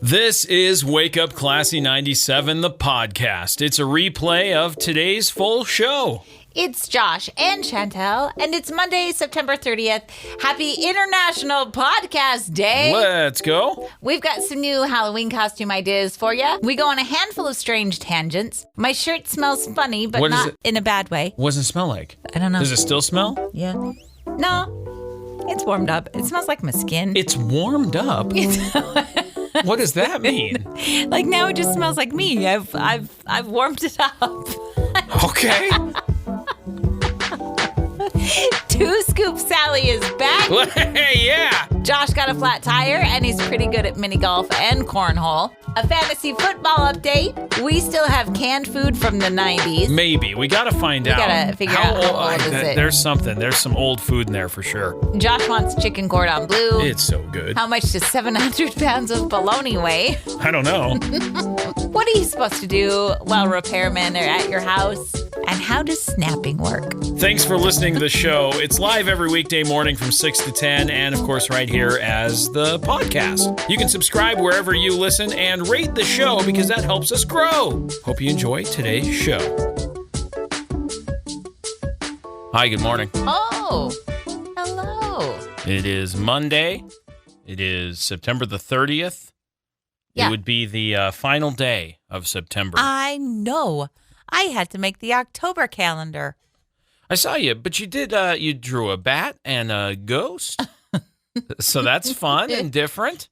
This is Wake Up Classy 97, the podcast. It's a replay of today's full show. It's Josh and Chantel, and it's Monday, September 30th. Happy International Podcast Day. Let's go. We've got some new Halloween costume ideas for you. We go on a handful of strange tangents. My shirt smells funny, but not in a bad way. What does it smell like? I don't know. Does it still smell? Yeah. No, it's warmed up. It smells like my skin. It's warmed up? What does that mean? Like now it just smells like me. I've warmed it up. Okay. Two Scoop Sally is back. Hey, yeah. Josh got a flat tire, and he's pretty good at mini golf and cornhole. A fantasy football update. We still have canned food from the 90s. Maybe. We got to find out. We got to figure out how old is it. There's something. There's some old food in there for sure. Josh wants chicken cordon bleu. It's so good. How much does 700 pounds of bologna weigh? I don't know. What are you supposed to do while repairmen are at your house? And how does snapping work? Thanks for listening to the show. It's live every weekday morning from 6 to 10, and of course right here as the podcast. You can subscribe wherever you listen and rate the show because that helps us grow. Hope you enjoy today's show. Hi, good morning. Oh, hello. It is Monday. It is September the 30th. Yeah. It would be the final day of September. I know. I had to make the October calendar. I saw you, but you did. You drew a bat and a ghost, so that's fun and different.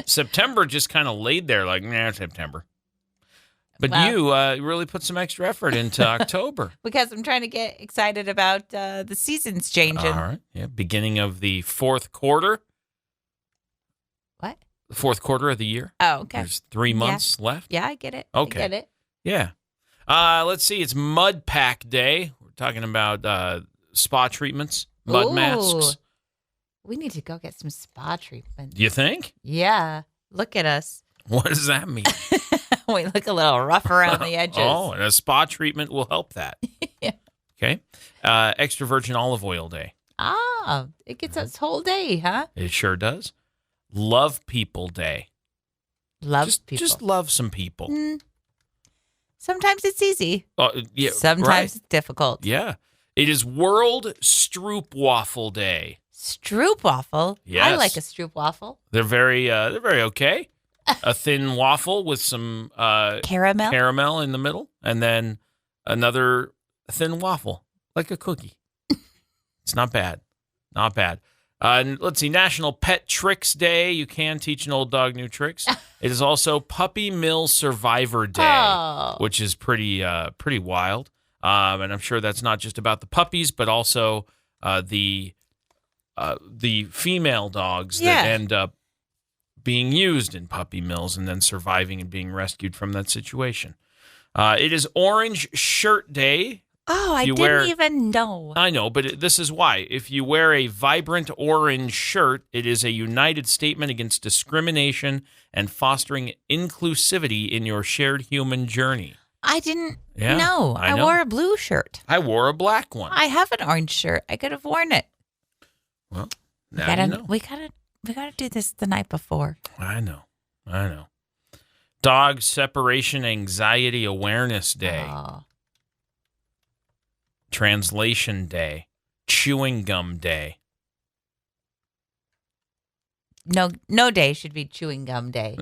September just kind of laid there, like September. But you really put some extra effort into October because I'm trying to get excited about the seasons changing. All right, yeah, beginning of the fourth quarter. What? The fourth quarter of the year. Oh, okay. There's 3 months left. Yeah, I get it. Okay. I get it. Yeah. Let's see. It's Mud Pack Day. We're talking about spa treatments, mud masks. We need to go get some spa treatment. You think? Yeah. Look at us. What does that mean? We look a little rough around the edges. Oh, and a spa treatment will help that. Yeah. Okay. Extra virgin olive oil day. Ah, it gets us whole day, huh? It sure does. Love people day. People. Just love some people. Sometimes it's easy. Yeah, sometimes it's difficult. Yeah. It is World Stroopwafel Day. Stroopwafel? Yes. I like a stroopwafel. They're very okay. A thin waffle with some caramel in the middle, and then another thin waffle, like a cookie. It's not bad. Not bad. And let's see, National Pet Tricks Day. You can teach an old dog new tricks. It is also Puppy Mill Survivor Day, which is pretty wild. And I'm sure that's not just about the puppies, but also the female dogs that end up being used in puppy mills and then surviving and being rescued from that situation. It is Orange Shirt Day. Oh, I didn't even know. I know, but this is why. If you wear a vibrant orange shirt, it is a united statement against discrimination and fostering inclusivity in your shared human journey. I didn't know. I know. wore a blue shirt. I wore a black one. I have an orange shirt. I could have worn it. Well, now you know. We gotta do this the night before. I know. Dog Separation Anxiety Awareness Day. Oh. Translation Day. Chewing Gum Day. No day should be chewing gum day.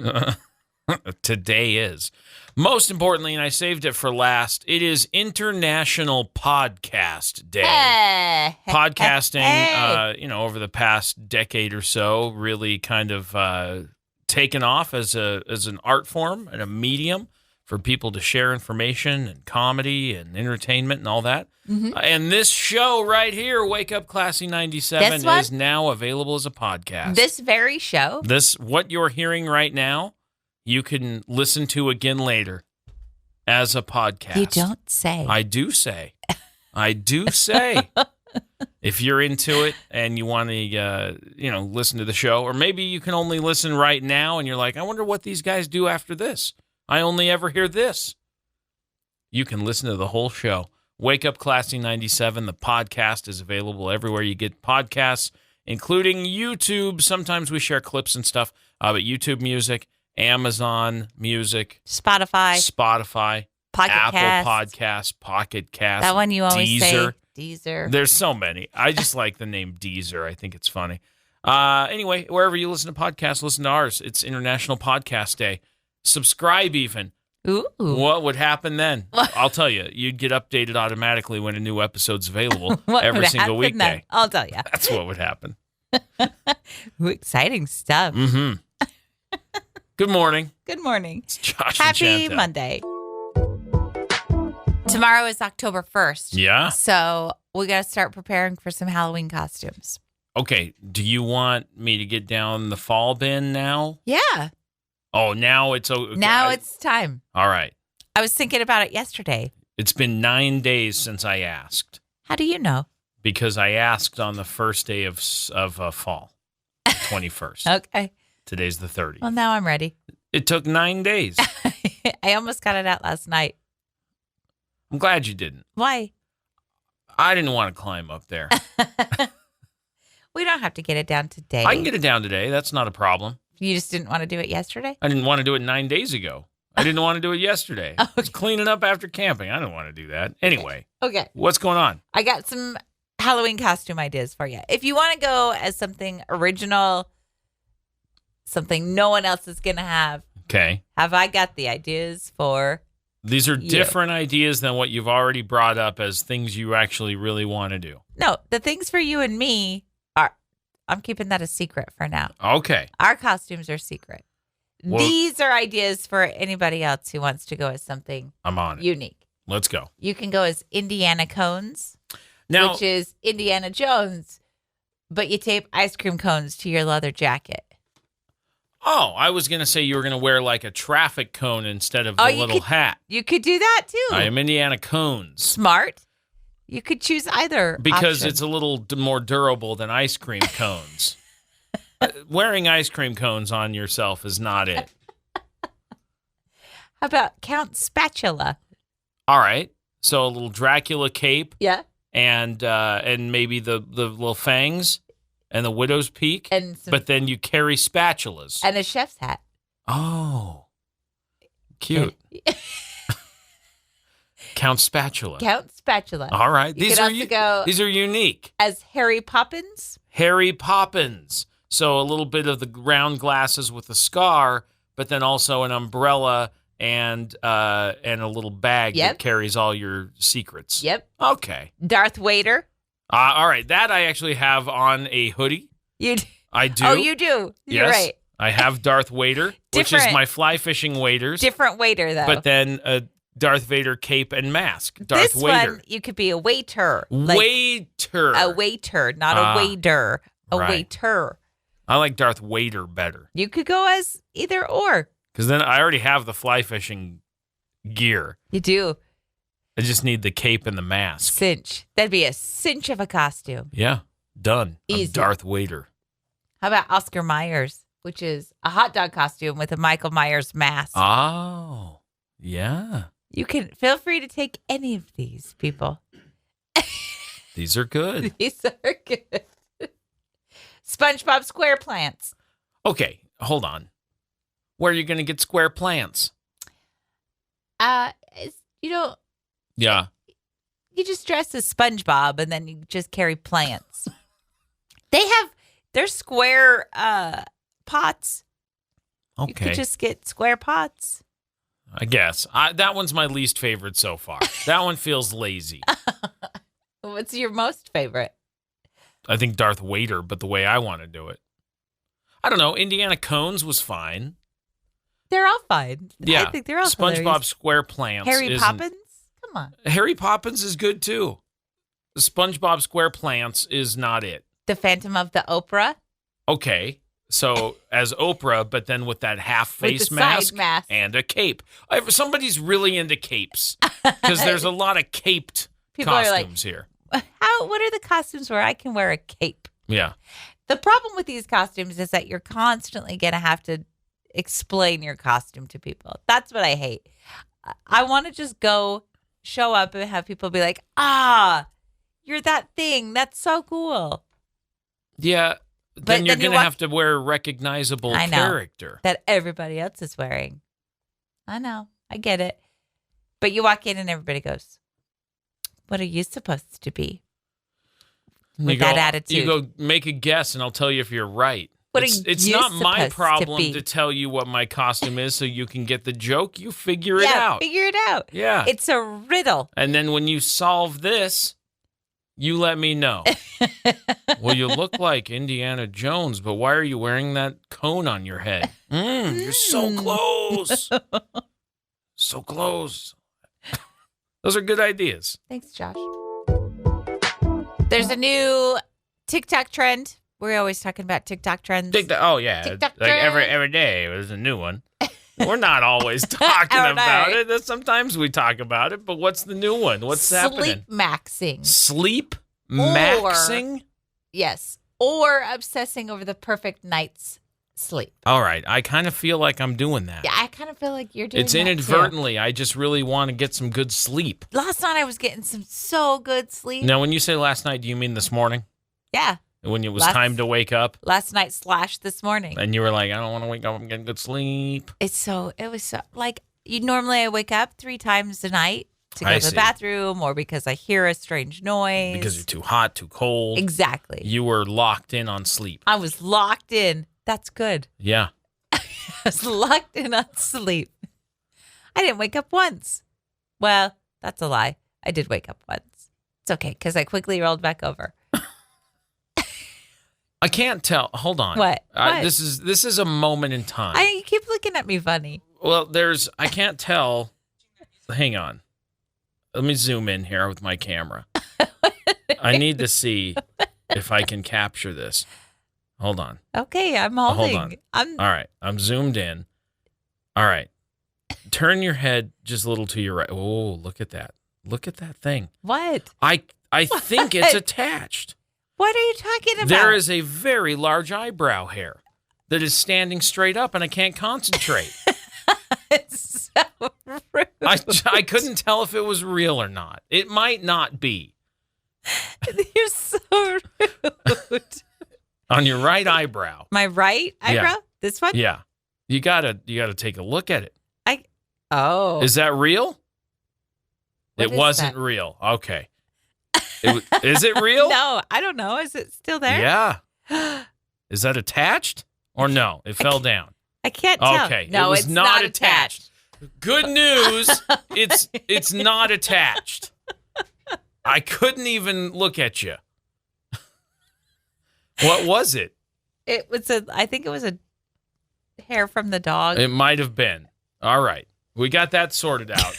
Today is. Most importantly, and I saved it for last, it is International Podcast Day. Podcasting, over the past decade or so, really kind of taken off as an art form and a medium for people to share information and comedy and entertainment and all that. Mm-hmm. And this show right here, Wake Up Classy 97, is now available as a podcast. This very show? What you're hearing right now, you can listen to again later as a podcast. You don't say. I do say. If you're into it and you want to, listen to the show, or maybe you can only listen right now and you're like, I wonder what these guys do after this. I only ever hear this. You can listen to the whole show. Wake Up Classy 97. The podcast is available everywhere you get podcasts, including YouTube. Sometimes we share clips and stuff, but YouTube Music Amazon Music, Spotify, Pocket Apple Podcasts, Pocket Cast. That one you always Deezer. say. Deezer. There's so many. I just like the name Deezer. I think it's funny. Anyway, wherever you listen to podcasts, listen to ours. It's International Podcast Day. Subscribe even. Ooh. What would happen then? I'll tell you. You'd get updated automatically when a new episode's available every single weekday. Then? I'll tell you. That's what would happen. Ooh, exciting stuff. Mm-hmm. Good morning. Good morning. It's Josh Happy and Chantel. Monday. Tomorrow is October 1st. Yeah? So we got to start preparing for some Halloween costumes. Okay. Do you want me to get down the fall bin now? Yeah. Oh, now it's... Okay. Now it's time. All right. I was thinking about it yesterday. It's been 9 days since I asked. How do you know? Because I asked on the first day of fall, 21st. Okay. Today's the 30th. Well, now I'm ready. It took 9 days. I almost got it out last night. I'm glad you didn't. Why? I didn't want to climb up there. We don't have to get it down today. I can get it down today. That's not a problem. You just didn't want to do it yesterday? I didn't want to do it 9 days ago. I didn't want to do it yesterday. I was cleaning up after camping. I didn't want to do that. Anyway. Okay. What's going on? I got some Halloween costume ideas for you. If you want to go as something original, something no one else is going to have. Okay. Have I got the ideas for These are different ideas than what you've already brought up as things you actually really want to do. No, the things for you and me are, I'm keeping that a secret for now. Okay. Our costumes are secret. Well, These are ideas for anybody else who wants to go as something I'm on it. unique. Let's go. You can go as Indiana Cones, Now, which is Indiana Jones, but you tape ice cream cones to your leather jacket. oh, I was going to say you were going to wear like a traffic cone instead of the little hat. You could do that too. I am Indiana Cones. Smart. You could choose either Because option. it's a little more durable than ice cream cones. Wearing ice cream cones on yourself is not it. How about Count Spatula? All right. So a little Dracula cape Yeah. and maybe the little fangs and the widow's peak. And But then you carry spatulas. a chef's hat. Oh. Cute. Count Spatula. Count Spatula. All right. You could also go these are unique. as Harry Poppins. Harry Poppins. So a little bit of the round glasses with a scar, but then also an umbrella and a little bag that carries all your secrets. Yep. Okay. Darth Vader. All right. That I actually have on a hoodie. I do. Oh, you do. You're Yes. right. I have Darth Vader, which is my fly fishing waders. Different waiter, though. But then a Darth Vader cape and mask. Darth this Vader. one, you could be a waiter. Waiter. A waiter, not a waiter. A right. waiter. I like Darth Vader better. You could go as either or. Because then I already have the fly fishing gear. You do. I just need the cape and the mask. Cinch. That'd be a cinch of a costume. Yeah, done. Easy. I'm Darth Vader. How about Oscar Myers, which is a hot dog costume with a Michael Myers mask? Oh, yeah. You can feel free to take any of these, people. These are good. These are good. SpongeBob SquarePants. Okay, hold on. Where are you going to get square plants? Yeah. You just dress as SpongeBob and then you just carry plants. They're square pots. Okay. You could just get square pots. I guess. That one's my least favorite so far. That one feels lazy. What's your most favorite? I think Darth Vader, but the way I want to do it. I don't know. Indiana Cones was fine. They're all fine. Yeah. I think they're all SpongeBob hilarious. SquarePants. Harry Poppins? Come on. Harry Poppins is good too. The SpongeBob SquarePants is not it. The Phantom of the Opera? Okay. So as Oprah, but then with that half face With the side mask mask. and a cape. Somebody's really into capes because there's a lot of caped People are like, costumes here. What are the costumes where I can wear a cape? Yeah. The problem with these costumes is that you're constantly going to have to explain your costume to people. That's what I hate. I want to just go show up and have people be like, you're that thing. That's so cool. Yeah. then you're going to have to wear a recognizable character that everybody else is wearing. I know. I get it. But you walk in and everybody goes, what are you supposed to be? With that attitude. You go make a guess and I'll tell you if you're right. It's you not my problem to tell you what my costume is so you can get the joke. You figure it out. Figure it out. Yeah. It's a riddle. And then when you solve this, you let me know. Well, you look like Indiana Jones, but why are you wearing that cone on your head? You're so close. So close. Those are good ideas. Thanks, Josh. There's a new TikTok trend. We're always talking about TikTok trends. Oh, yeah. TikTok like trend. every day there's a new one. We're not always talking about it. Sometimes we talk about it, but what's the new one? What's happening? Sleep maxing. Sleep maxing? Yes. Or obsessing over the perfect night's sleep. All right. I kind of feel like I'm doing that. Yeah, I kind of feel like you're doing It's that inadvertently. too. I just really want to get some good sleep. Last night I was getting some so good sleep. Now, when you say last night, do you mean this morning? Yeah. When it was time to wake up? Last night / this morning. And you were like, I don't want to wake up. I'm getting good sleep. It was so, like, I wake up 3 times a night to go to the bathroom or because I hear a strange noise. Because you're too hot, too cold. Exactly. You were locked in on sleep. I was locked in. That's good. Yeah. I was locked in on sleep. I didn't wake up once. Well, that's a lie. I did wake up once. It's okay because I quickly rolled back over. I can't tell. Hold on. What? This is a moment in time. You keep looking at me funny. Well, I can't tell. Hang on. Let me zoom in here with my camera. I need to see if I can capture this. Hold on. Okay, I'm holding. Hold on. All right, I'm zoomed in. All right. Turn your head just a little to your right. Oh, look at that. Look at that thing. What? I think it's attached. What are you talking about? There is a very large eyebrow hair that is standing straight up, and I can't concentrate. It's so rude. I couldn't tell if it was real or not. It might not be. You're so rude. On your right eyebrow. My right eyebrow? Yeah. This one? Yeah. You gotta take a look at it. Oh. Is that real? It wasn't real. Okay. Is it real? No, I don't know. Is it still there? Yeah. Is that attached or no? It fell down. I can't tell. Okay. No, it's not attached. Good news. It's not attached. I couldn't even look at you. What was it? I think it was a hair from the dog. It might have been. All right. We got that sorted out.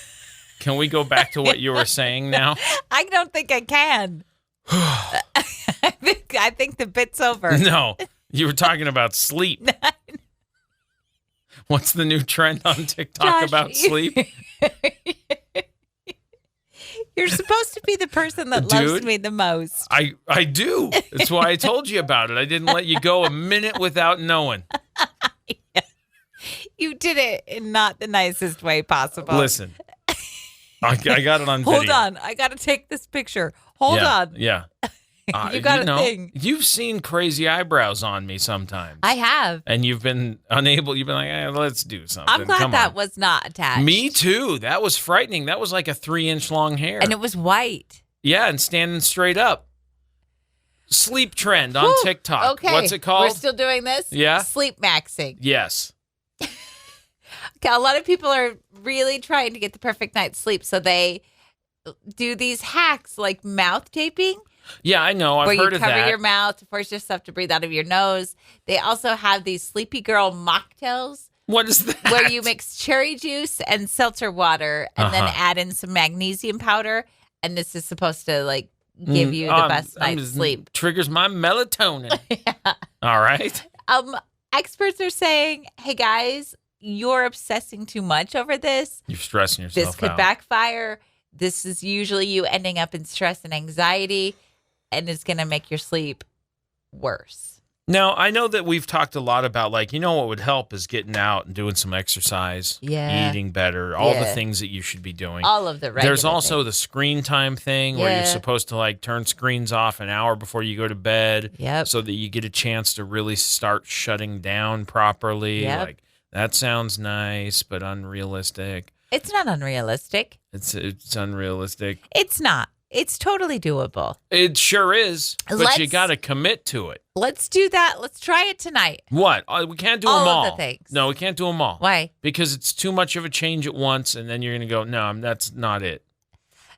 Can we go back to what you were saying now? I don't think I can. I think the bit's over. No. You were talking about sleep. What's the new trend on TikTok Josh, about sleep? You're supposed to be the person that loves me the most. I do. That's why I told you about it. I didn't let you go a minute without knowing. Yeah. You did it in not the nicest way possible. Listen, I got it on video. Hold on. I got to take this picture. Hold on. Yeah. You got a thing. You've seen crazy eyebrows on me sometimes. I have. And you've been unable. You've been like, let's do something. I'm glad that was not attached. Me too. That was frightening. That was like a 3-inch long hair. And it was white. Yeah, and standing straight up. Sleep trend on TikTok. Okay. What's it called? We're still doing this? Yeah. Sleep maxing. Yes. Okay, a lot of people are really trying to get the perfect night's sleep, so they do these hacks like mouth taping. Yeah, I know. I've heard of that. Where you cover your mouth to force yourself to breathe out of your nose. They also have these Sleepy Girl mocktails. What is that? Where you mix cherry juice and seltzer water and then add in some magnesium powder. And this is supposed to like give you the best night's sleep. Triggers my melatonin. Yeah. All right. Experts are saying, hey guys, you're obsessing too much over this. You're stressing yourself out. This could backfire. This is usually you ending up in stress and anxiety, and it's going to make your sleep worse. Now, I know that we've talked a lot about, like, what would help is getting out and doing some exercise, eating better, all the things that you should be doing. All of the regular There's also things. the screen time thing where you're supposed to, like, turn screens off an hour before you go to bed so that you get a chance to really start shutting down properly. Like, that sounds nice, but unrealistic. It's not unrealistic. It's unrealistic. It's not. It's totally doable. It sure is, but you got to commit to it. Let's do that. Let's try it tonight. What? We can't do them all. All of the things. No, we can't do them all. Why? Because it's too much of a change at once, and then you're going to go, no, that's not it.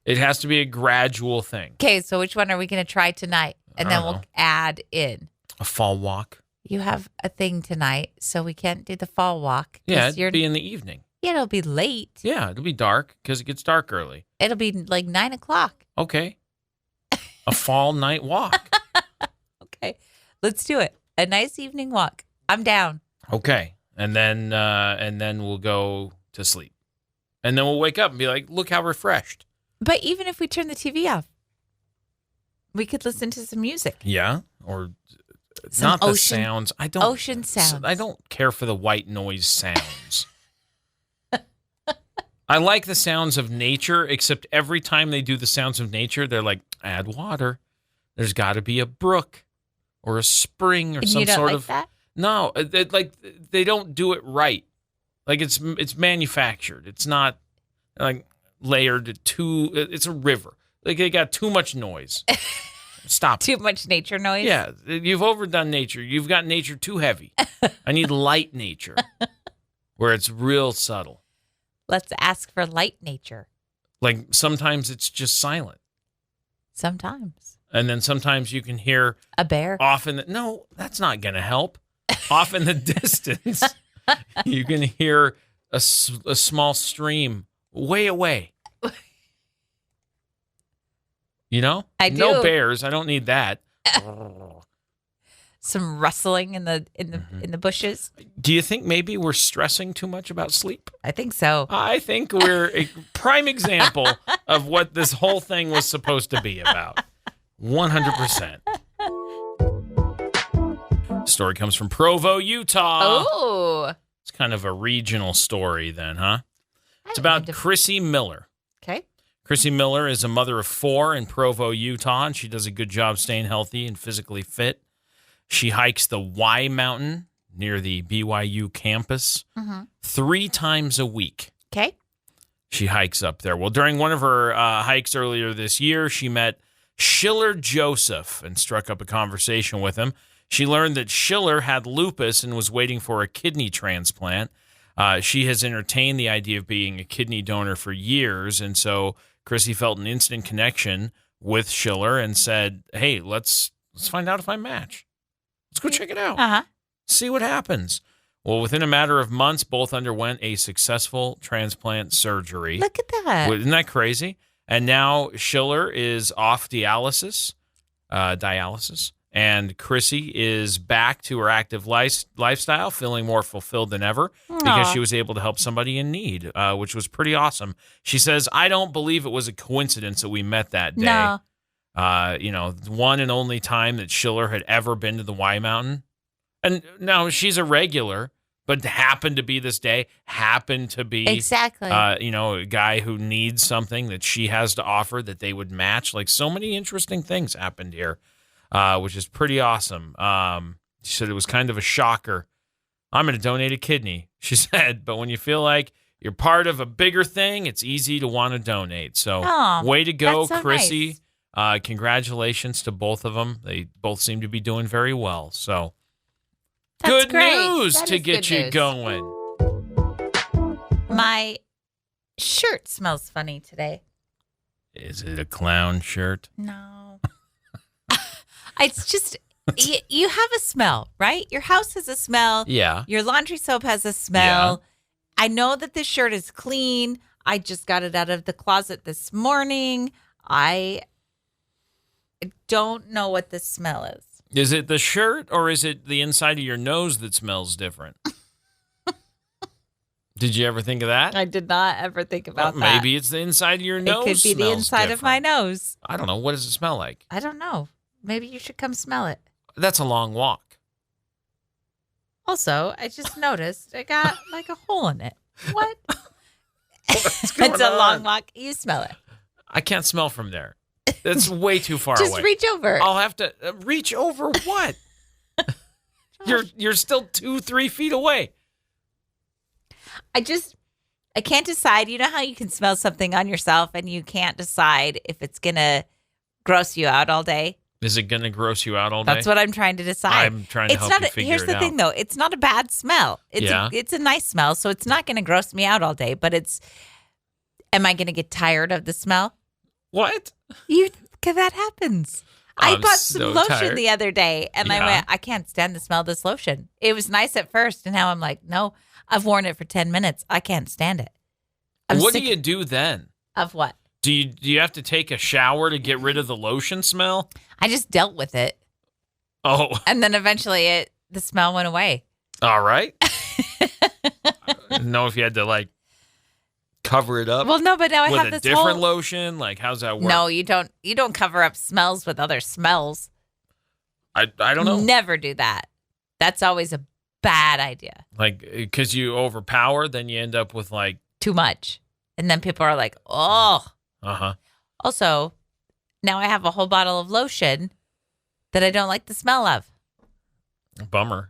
It has to be a gradual thing. Okay, so which one are we going to try tonight? And then we'll add in. A fall walk. You have a thing tonight, so we can't do the fall walk. Yeah, it'll be in the evening. Yeah, it'll be late. Yeah, it'll be dark because it gets dark early. It'll be like 9 o'clock. Okay. A fall night walk. Okay. Let's do it. A nice evening walk. I'm down. Okay. And then we'll go to sleep. And then we'll wake up and be like, look how refreshed. But even if we turn the TV off, we could listen to some music. Yeah. Or some not the sounds. Ocean sounds. I don't care for the white noise sounds. I like the sounds of nature, except every time they do the sounds of nature, they're like, add water. There's got to be a brook or a spring or and some you don't sort like of. That? No, they don't do it right. Like it's manufactured. It's not like layered to. It's a river. Like they got too much noise. Stop. Too much nature noise. Yeah, you've overdone nature. You've got nature too heavy. I need light nature, where it's real subtle. Let's ask for light nature. Like sometimes it's just silent. Sometimes. And then sometimes you can hear a bear. No, that's not going to help. Off in the distance, you can hear a small stream way away. I do. No bears. I don't need that. Some rustling in the bushes. Do you think maybe we're stressing too much about sleep? I think so. I think we're a prime example of what this whole thing was supposed to be about. 100%. Story comes from Provo, Utah. Oh. It's kind of a regional story then, huh? It's about Chrissy Miller. Okay. Chrissy Miller is a mother of 4 in Provo, Utah, and she does a good job staying healthy and physically fit. She hikes the Y Mountain near the BYU campus 3 times a week. Okay. She hikes up there. Well, during one of her hikes earlier this year, she met Schiller Joseph and struck up a conversation with him. She learned that Schiller had lupus and was waiting for a kidney transplant. She has entertained the idea of being a kidney donor for years, and so Chrissy felt an instant connection with Schiller and said, hey, let's find out if I match. Let's go check it out. See what happens. Well, within a matter of months, both underwent a successful transplant surgery. Look at that. Isn't that crazy? And now Schiller is off dialysis, and Chrissy is back to her active lifestyle, feeling more fulfilled than ever because she was able to help somebody in need, which was pretty awesome. She says, I don't believe it was a coincidence that we met that day. No. The one and only time that Schiller had ever been to the Y Mountain. And now she's a regular, but happened to be this day, happened to be exactly a guy who needs something that she has to offer that they would match. Like so many interesting things happened here, which is pretty awesome. She said it was kind of a shocker. I'm going to donate a kidney, she said, but when you feel like you're part of a bigger thing, it's easy to want to donate. So way to go, so Chrissy. Nice. Congratulations to both of them. They both seem to be doing very well. So That's good great. news That to is get good you news. going. My shirt smells funny today. Is it a clown shirt? No. It's just, you have a smell, right? Your house has a smell. Yeah. Your laundry soap has a smell. I know that this shirt is clean. I just got it out of the closet this morning. I don't know what the smell is. Is it the shirt or is it the inside of your nose that smells different? Did you ever think of that? I did not ever think about that. Maybe it's the inside of your nose. It could be the smells inside of my different. nose. I don't know. What does it smell like? I don't know. Maybe you should come smell it. That's a long walk. Also, I just noticed I got like a hole in it. What? What's going It's a on? long walk. You smell it. I can't smell from there. That's way too far Just away. reach over. I'll have to reach over what? You're still 2-3 feet away. I can't decide. You know how you can smell something on yourself and you can't decide if it's going to gross you out all day? Is it going to gross you out all day? That's what I'm trying to decide. I'm trying to help you figure here's it the out. thing, though. It's not a bad smell. It's a nice smell, so it's not going to gross me out all day. But am I going to get tired of the smell? What? Because that happens. I bought some so lotion tired. the other day, and I went, I can't stand the smell of this lotion. It was nice at first, and now I'm like, no, I've worn it for 10 minutes. I can't stand it. What do you do then? Of what? Do you have to take a shower to get rid of the lotion smell? I just dealt with it. Oh. And then eventually the smell went away. All right. I didn't know if you had to like cover it up. Well, no, but now I have with a this different whole... lotion. Like, how's that work? No, you don't. You don't cover up smells with other smells. I don't know. Never do that. That's always a bad idea. Like, because you overpower, then you end up with like Too much. And then people are like, oh. Uh-huh. Also, now I have a whole bottle of lotion that I don't like the smell of. Bummer.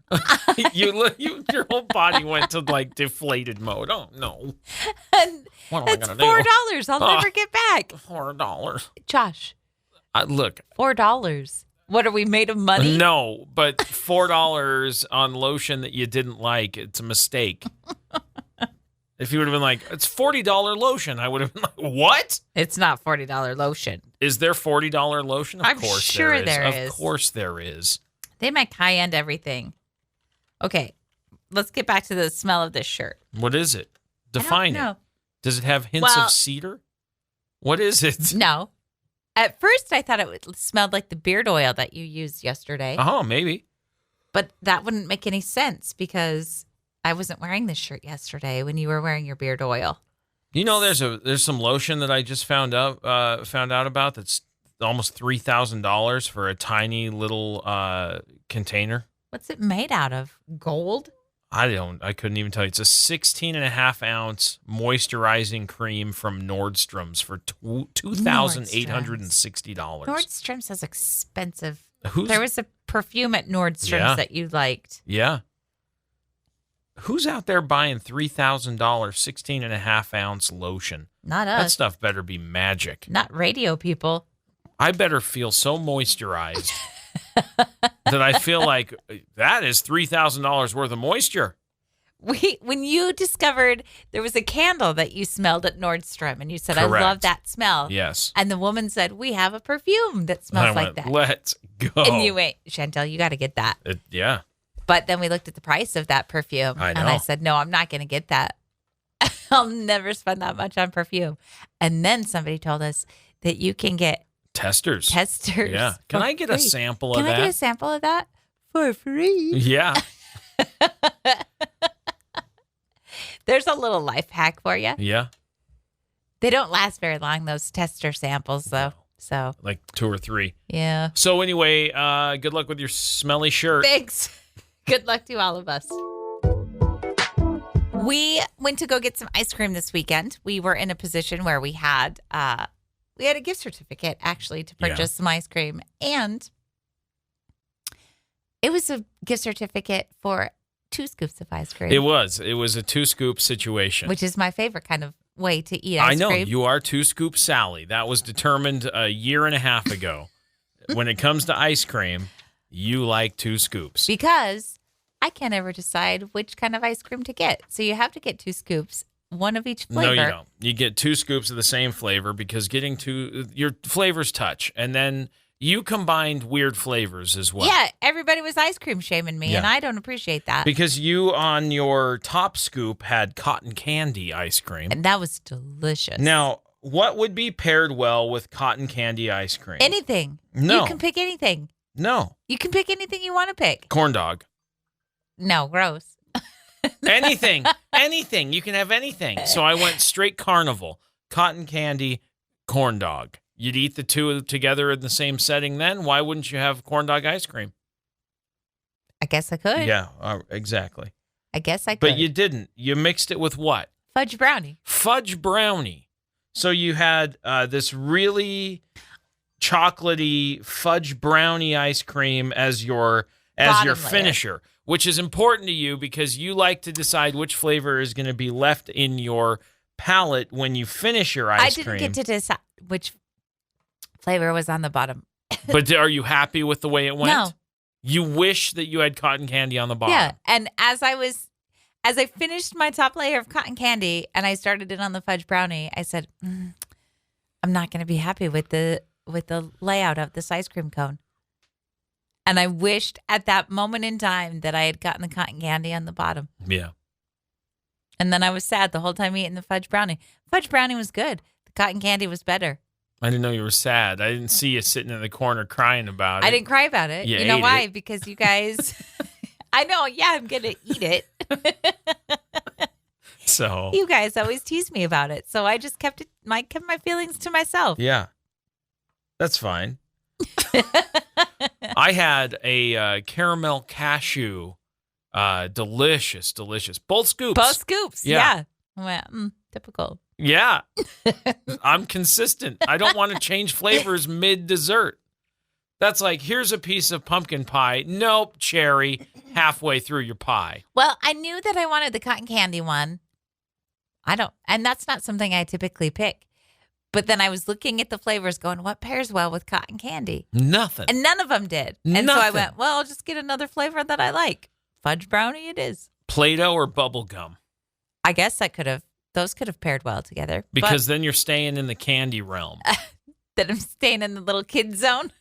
Your whole body went to like deflated mode. Oh no. And What am I it's gonna $4. do? I'll never get back. $4. Josh, Look. $4. What, are we made of money? No, but $4 on lotion that you didn't like, it's a mistake. If you would have been like, it's $40 lotion, I would have been like, what? It's not $40 lotion. Is there $40 lotion? Of I'm course sure there is. Of course there is. They make high-end everything. Okay, let's get back to the smell of this shirt. What is it? Define I don't know. it. Does it have hints of cedar? What is it? No. At first, I thought it smelled like the beard oil that you used yesterday. Oh, maybe. But that wouldn't make any sense because I wasn't wearing this shirt yesterday when you were wearing your beard oil. You know, there's some lotion that I just found out about that's almost $3,000 for a tiny little container. What's it made out of? Gold? I couldn't even tell you. It's a 16.5-ounce moisturizing cream from Nordstrom's for $2,860. Nordstrom's is expensive. Who's, There was a perfume at Nordstrom's that you liked. Yeah. Who's out there buying $3,000 16.5-ounce lotion? Not That us. stuff better be magic. Not radio people. I better feel so moisturized that I feel like that is $3,000 worth of moisture. When you discovered there was a candle that you smelled at Nordstrom and you said, Correct. I love that smell. Yes. And the woman said, we have a perfume that smells I like went, that. Let's go. And you went, Chantel, you got to get that. Yeah. But then we looked at the price of that perfume. I know. And I said, no, I'm not going to get that. I'll never spend that much on perfume. And then somebody told us that you can get Testers. Yeah. Can I get a sample of that? Can I get a sample of that for free? Yeah. There's a little life hack for you. Yeah. They don't last very long, those tester samples, though. No. So, Like 2 or 3. yeah. So anyway, good luck with your smelly shirt. Thanks. Good luck to all of us. We went to go get some ice cream this weekend. We were in a position where we had a gift certificate actually to purchase some ice cream, and it was a gift certificate for 2 scoops of ice cream. It was a 2-scoop situation. Which is my favorite kind of way to eat ice I know cream. you are 2-scoop Sally. That was determined a year and a half ago. When it comes to ice cream, you like 2 scoops. Because I can't ever decide which kind of ice cream to get. So you have to get 2 scoops, one of each flavor. No, you don't. You get 2 scoops of the same flavor because getting 2, your flavors touch. And then you combined weird flavors as well. Yeah, everybody was ice cream shaming me, Yeah. and I don't appreciate that. Because you, on your top scoop, had cotton candy ice cream. And that was delicious. Now, what would be paired well with cotton candy ice cream? Anything. No. You can pick anything. No. You can pick anything you want to pick. Corn dog. No, gross. Anything. Anything. You can have anything. So I went straight carnival. Cotton candy, corn dog. You'd eat the 2 together in the same setting then? Why wouldn't you have corn dog ice cream? guess I could. Yeah, exactly. I guess I could. But you didn't. You mixed it with what? Fudge brownie. Fudge brownie. So you had this really chocolatey fudge brownie ice cream as your finisher, which is important to you because you like to decide which flavor is going to be left in your palate when you finish your ice cream. I didn't get to decide which flavor was on the bottom. But are you happy with the way it went? No. You wish that you had cotton candy on the bottom. Yeah, and as I finished my top layer of cotton candy and I started it on the fudge brownie, I said, I'm not going to be happy with the layout of this ice cream cone. And I wished at that moment in time that I had gotten the cotton candy on the bottom. Yeah. And then I was sad the whole time eating the fudge brownie. Fudge brownie was good. The cotton candy was better. I didn't know you were sad. I didn't see you sitting in the corner crying about it. I didn't cry about it. You know ate why? it. Because you guys, I know, yeah, I'm going to eat it. So you guys always tease me about it. So I just kept my feelings to myself. yeah, that's fine. I had a caramel cashew, delicious. Both scoops. Both scoops. Yeah. I went, typical. Yeah. I'm consistent. I don't want to change flavors mid-dessert. That's like, here's a piece of pumpkin pie. Nope, cherry, halfway through your pie. Well, I knew that I wanted the cotton candy one. And that's not something I typically pick. But then I was looking at the flavors going, what pairs well with cotton candy? Nothing. And none of them did. And so I went, well, I'll just get another flavor that I like. Fudge brownie it is. Play-Doh or bubble gum? I guess those could have paired well together. Because then you're staying in the candy realm. That I'm staying in the little kid zone.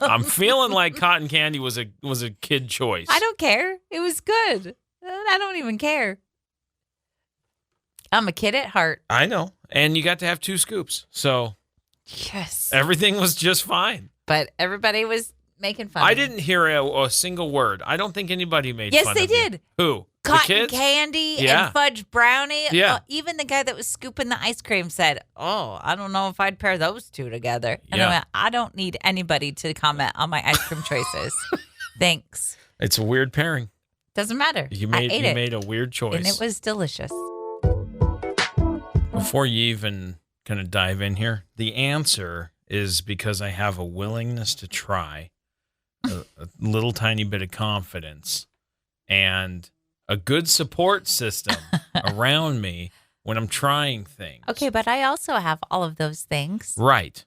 I'm feeling like cotton candy was a kid choice. I don't care. It was good. I don't even care. I'm a kid at heart. I know. And you got to have 2 scoops. So yes, everything was just fine. But everybody was making fun I of me. didn't hear a single word. I don't think anybody made fun of Yes, they you. did. Who? Cotton the kids? candy Yeah. and fudge brownie. Yeah. Even the guy that was scooping the ice cream said, oh, I don't know if I'd pair those two together. And Yeah. I went, I don't need anybody to comment on my ice cream choices. Thanks. It's a weird pairing. Doesn't matter. You I ate it. made a weird choice. And it was delicious. Before you even kind of dive in here, the answer is because I have a willingness to try, a little tiny bit of confidence, and a good support system around me when I'm trying things. Okay, but I also have all of those things. Right.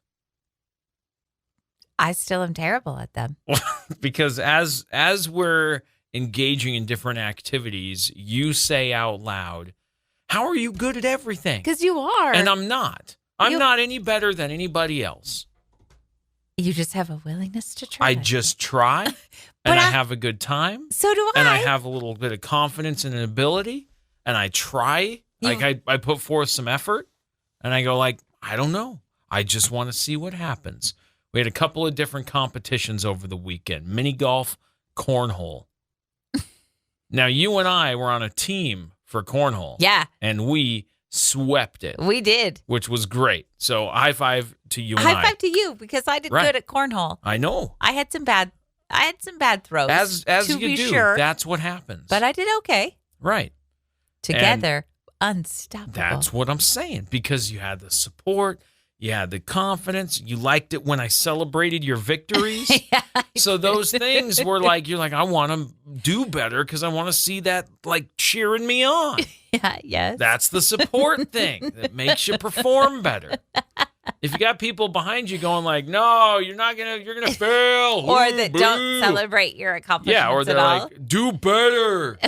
I still am terrible at them. Because as we're engaging in different activities, you say out loud, how are you good at everything? Because you are. And I'm not. I'm not any better than anybody else. You just have a willingness to try. I just try, and I have a good time. So do I. And I have a little bit of confidence and an ability, and I try. Like I put forth some effort, and I go like, I don't know. I just want to see what happens. We had a couple of different competitions over the weekend. Mini golf, cornhole. Now, you and I were on a team for cornhole. Yeah. And we swept it. We did. Which was great. So high five to you and I. High five to you because I did good at cornhole. I know. I had some bad throws. As to you be do, sure. that's what happens. But I did okay. Right. Together, unstoppable. That's what I'm saying. Because you had the support, you had the confidence, you liked it when I celebrated your victories. Yeah, so those things were like, you're like, I want to do better because I want to see that like cheering me on. Yeah, yes. That's the support thing that makes you perform better. If you got people behind you going like, no, you're going to fail. Or that don't celebrate your accomplishments or they're at all. like, do better.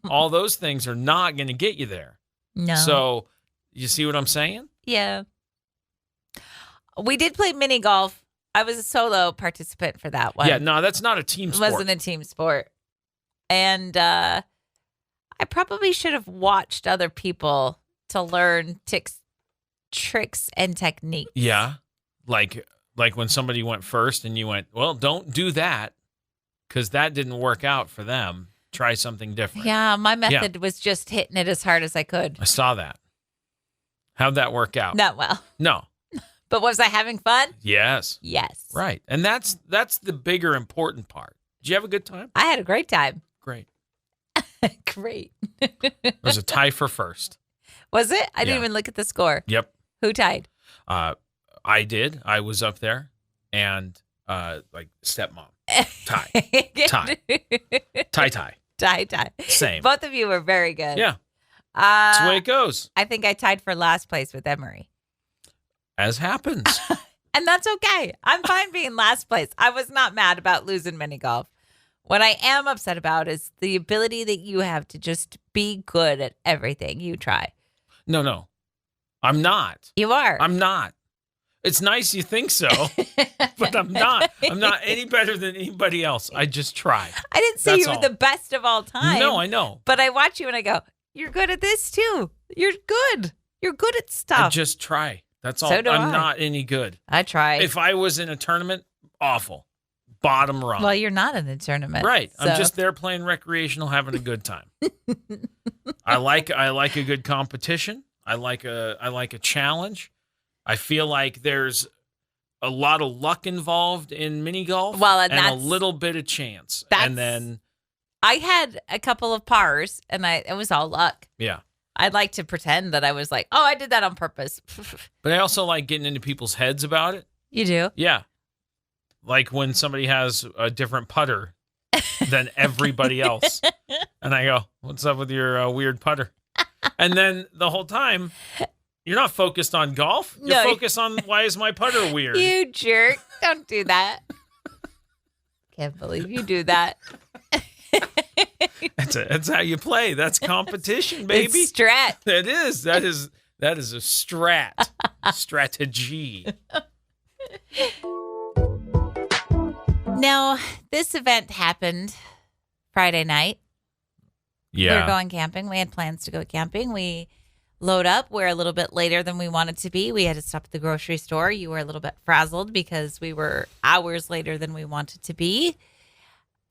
All those things are not going to get you there. No. So you see what I'm saying? Yeah. We did play mini golf. I was a solo participant for that one. Yeah, no, that's not a team sport. It wasn't a team sport. And I probably should have watched other people to learn tricks and techniques. Yeah. Like when somebody went first and you went, well, don't do that because that didn't work out for them. Try something different. Yeah, my method was just hitting it as hard as I could. I saw that. How'd that work out? Not well. No. But was I having fun? Yes. Yes. Right. And that's the bigger important part. Did you have a good time? I had a great time. Great. Great. It was a tie for first. Was it? I didn't even look at the score. Yep. Who tied? I did. I was up there, and stepmom. Tie. Tie. Same. Both of you were very good. Yeah. That's the way it goes. I think I tied for last place with Emery. As happens. And that's okay. I'm fine being last place. I was not mad about losing mini golf. What I am upset about is the ability that you have to just be good at everything you try. No. I'm not. You are. I'm not. It's nice you think so, but I'm not. I'm not any better than anybody else. I just try. I didn't say you were the best of all time. No, I know. But I watch you and I go, you're good at this too. You're good. You're good at stuff. I just try. That's all. So do I'm I. not any good. I try. If I was in a tournament, awful. Bottom rung. Well, you're not in the tournament. Right. So. I'm just there playing recreational, having a good time. I like a good competition. I like a challenge. I feel like there's a lot of luck involved in mini golf. Well, and a little bit of chance. And then I had a couple of pars, and it was all luck. Yeah. I'd like to pretend that I was like, oh, I did that on purpose. But I also like getting into people's heads about it. You do? Yeah. Like when somebody has a different putter than everybody else. And I go, what's up with your weird putter? And then the whole time, you're not focused on golf. You're focused on why is my putter weird? You jerk. Don't do that. Can't believe you do that. That's how you play. That's competition, baby. It's strat. It is. That is a strat. Strategy. Now, this event happened Friday night. Yeah. We were going camping. We had plans to go camping. We load up. We're a little bit later than we wanted to be. We had to stop at the grocery store. You were a little bit frazzled because we were hours later than we wanted to be.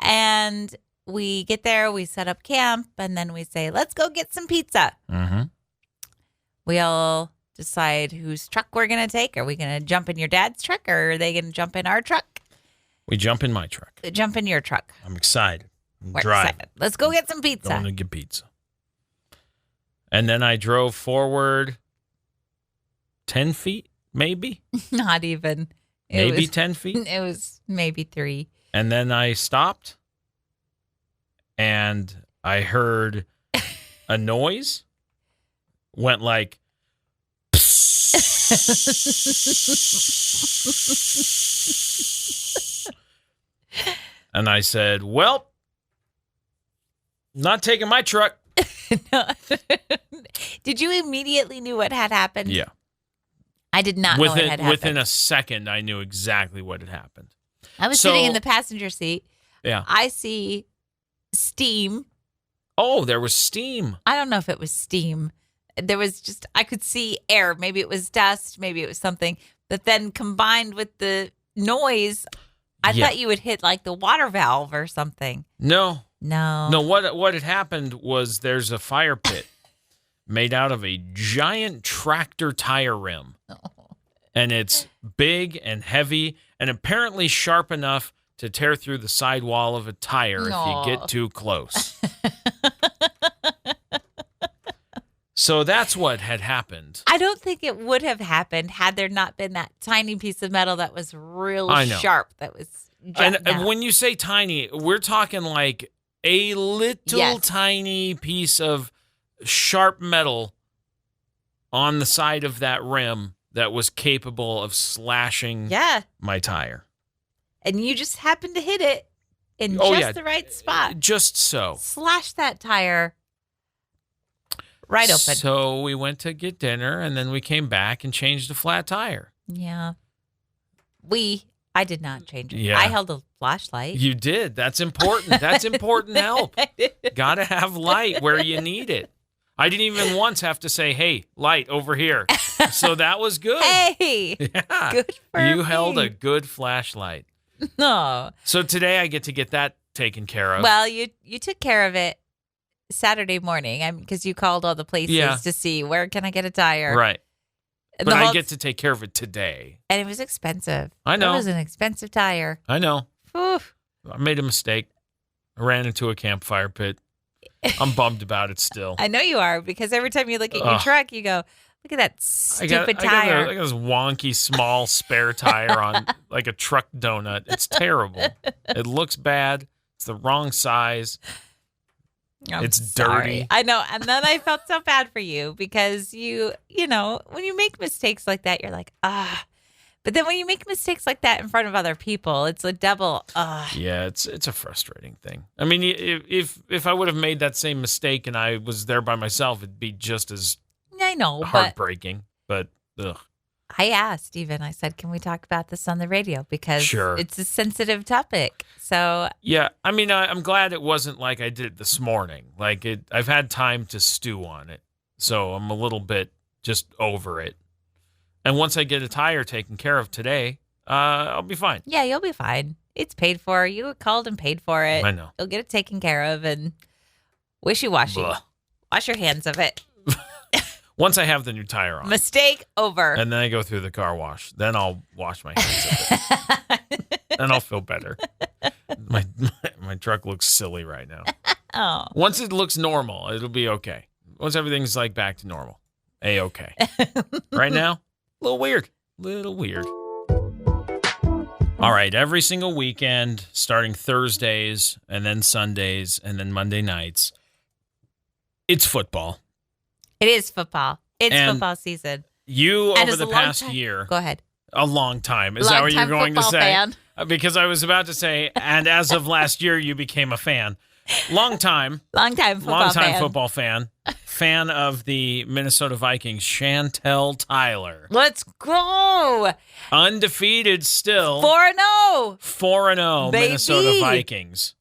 And we get there, we set up camp, and then we say, let's go get some pizza. Mm-hmm. We all decide whose truck we're going to take. Are we going to jump in your dad's truck, or are they going to jump in our truck? We jump in my truck. Jump in your truck. I'm excited. We're excited. Let's go get some pizza. Going to get pizza. And then I drove forward 10 feet, maybe? Not even. Maybe 10 feet? It was maybe 3. And then I stopped, and I heard a noise. Went like... And I said, well, not taking my truck. No. Did you immediately knew what had happened? Yeah. I did not know what had happened. Within a second, I knew exactly what had happened. I was sitting in the passenger seat. Yeah. I see steam. Oh, there was steam. I don't know if it was steam. There was I could see air. Maybe it was dust. Maybe it was something. But then combined with the noise, I thought you would hit like the water valve or something. No. No. What had happened was there's a fire pit made out of a giant tractor tire rim. And it's big and heavy and apparently sharp enough to tear through the sidewall of a tire if you get too close. So that's what had happened. I don't think it would have happened had there not been that tiny piece of metal that was real sharp. That was and when you say tiny, we're talking like a little tiny piece of sharp metal on the side of that rim that was capable of slashing my tire. And you just happened to hit it in the right spot. Just so. Slash that tire right open. So we went to get dinner, and then we came back and changed a flat tire. Yeah. I did not change it. Yeah. I held a flashlight. You did. That's important. That's important help. Got to have light where you need it. I didn't even once have to say, hey, light over here. So that was good. Hey. Yeah. Good for You me. held a good flashlight. No. So today I get to get that taken care of. Well, you took care of it Saturday morning because you called all the places to see where can I get a tire. Right. But I get to take care of it today. And it was expensive. I know. It was an expensive tire. I know. Oof. I made a mistake. I ran into a campfire pit. I'm bummed about it still. I know you are, because every time you look at your truck, you go, look at that stupid tire. I got this wonky, small spare tire on like a truck donut. It's terrible. It looks bad. It's the wrong size. It's dirty. I know. And then I felt so bad for you because you know, when you make mistakes like that, you're like, But then when you make mistakes like that in front of other people, it's a double. Yeah, it's a frustrating thing. I mean, if I would have made that same mistake and I was there by myself, it'd be just as heartbreaking. But ugh. I asked even. I said, "Can we talk about this on the radio?" Because it's a sensitive topic. So yeah, I mean, I'm glad it wasn't like I did it this morning. Like I've had time to stew on it, so I'm a little bit just over it. And once I get a tire taken care of today, I'll be fine. Yeah, you'll be fine. It's paid for. You called and paid for it. I know. You'll get it taken care of, and wishy-washy. Blah. Wash your hands of it. Once I have the new tire on. Mistake over. And then I go through the car wash. Then I'll wash my hands of it. And I'll feel better. My truck looks silly right now. Oh. Once it looks normal, it'll be okay. Once everything's like back to normal, A-okay. Right now, a little weird. All right, every single weekend, starting Thursdays and then Sundays and then Monday nights, it's football. It is football. It's football season. You, over the past year. Go ahead. A long time. Is that what you're going to say? Fan. Because I was about to say, and as of last year, you became a fan. Long time football fan. Fan of the Minnesota Vikings, Chantel Tyler. Let's go. Undefeated still. 4-0. 4-0 Minnesota Vikings.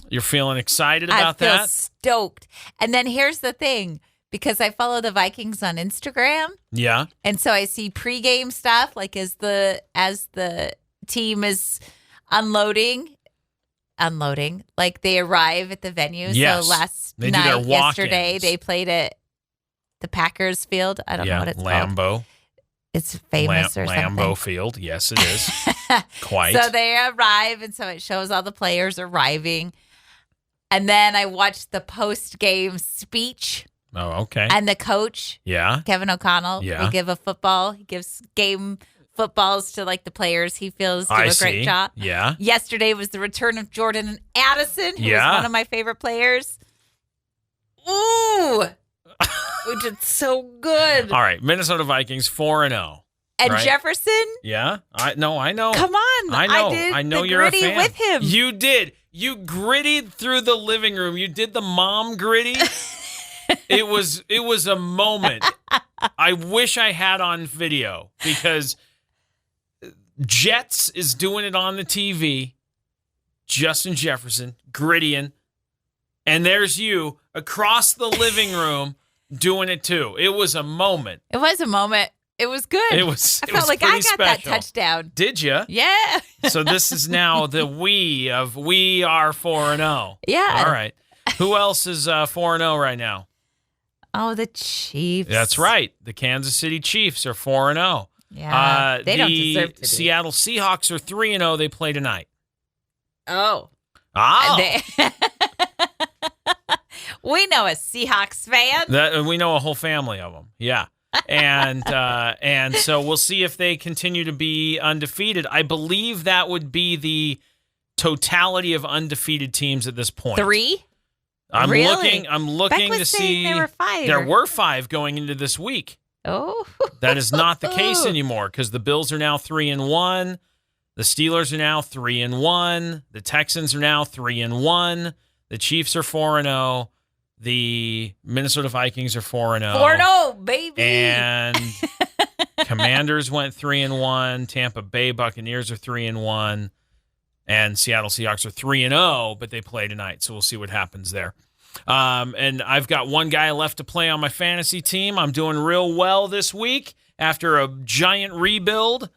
You're feeling excited about that? I feel stoked. And then here's the thing. Because I follow the Vikings on Instagram. Yeah. And so I see pregame stuff, like as the team is unloading, like they arrive at the venue. Yes. So yesterday, they played at the Packers field. I don't know what it's Lambeau. called. It's famous or something. Lambeau Field. Yes, it is. Quite. So they arrive, and so it shows all the players arriving. And then I watched the post-game speech. Oh, okay. And the coach, Kevin O'Connell, will give a football. He gives game footballs to like the players he feels do a great job. Yeah. Yesterday was the return of Jordan Addison, who was one of my favorite players. Ooh. We did so good. All right. Minnesota Vikings 4-0. And right? Jefferson? Yeah. I know. Come on. I know you're a fan. With him. You did. You grittied through the living room. You did the mom gritty. It was a moment. I wish I had on video because Jets is doing it on the TV. Justin Jefferson, grittying. And there's you across the living room doing it too. It was a moment. It was a moment. It was good. I felt like I got special. That touchdown. Did you? Yeah. So this is now the we of we are 4-0. Yeah. All right. Who else is 4-0 right now? Oh, the Chiefs. That's right. The Kansas City Chiefs are 4-0. Yeah. They don't deserve to be. The Seattle Seahawks are 3-0. They play tonight. Oh. We know a Seahawks fan. We know a whole family of them. Yeah. And so we'll see if they continue to be undefeated. I believe that would be the totality of undefeated teams at this point. 3? I'm really? looking Beck to see. There were 5. There were 5 going into this week. Oh. That is not the case anymore because the Bills are now 3-1. The Steelers are now 3-1. The Texans are now 3-1. The Chiefs are 4-0. The Minnesota Vikings are 4-0. 4-0, baby. And Commanders went 3-1. Tampa Bay Buccaneers are 3-1. And Seattle Seahawks are 3-0, but they play tonight, so we'll see what happens there. And I've got one guy left to play on my fantasy team. I'm doing real well this week. After a giant rebuild,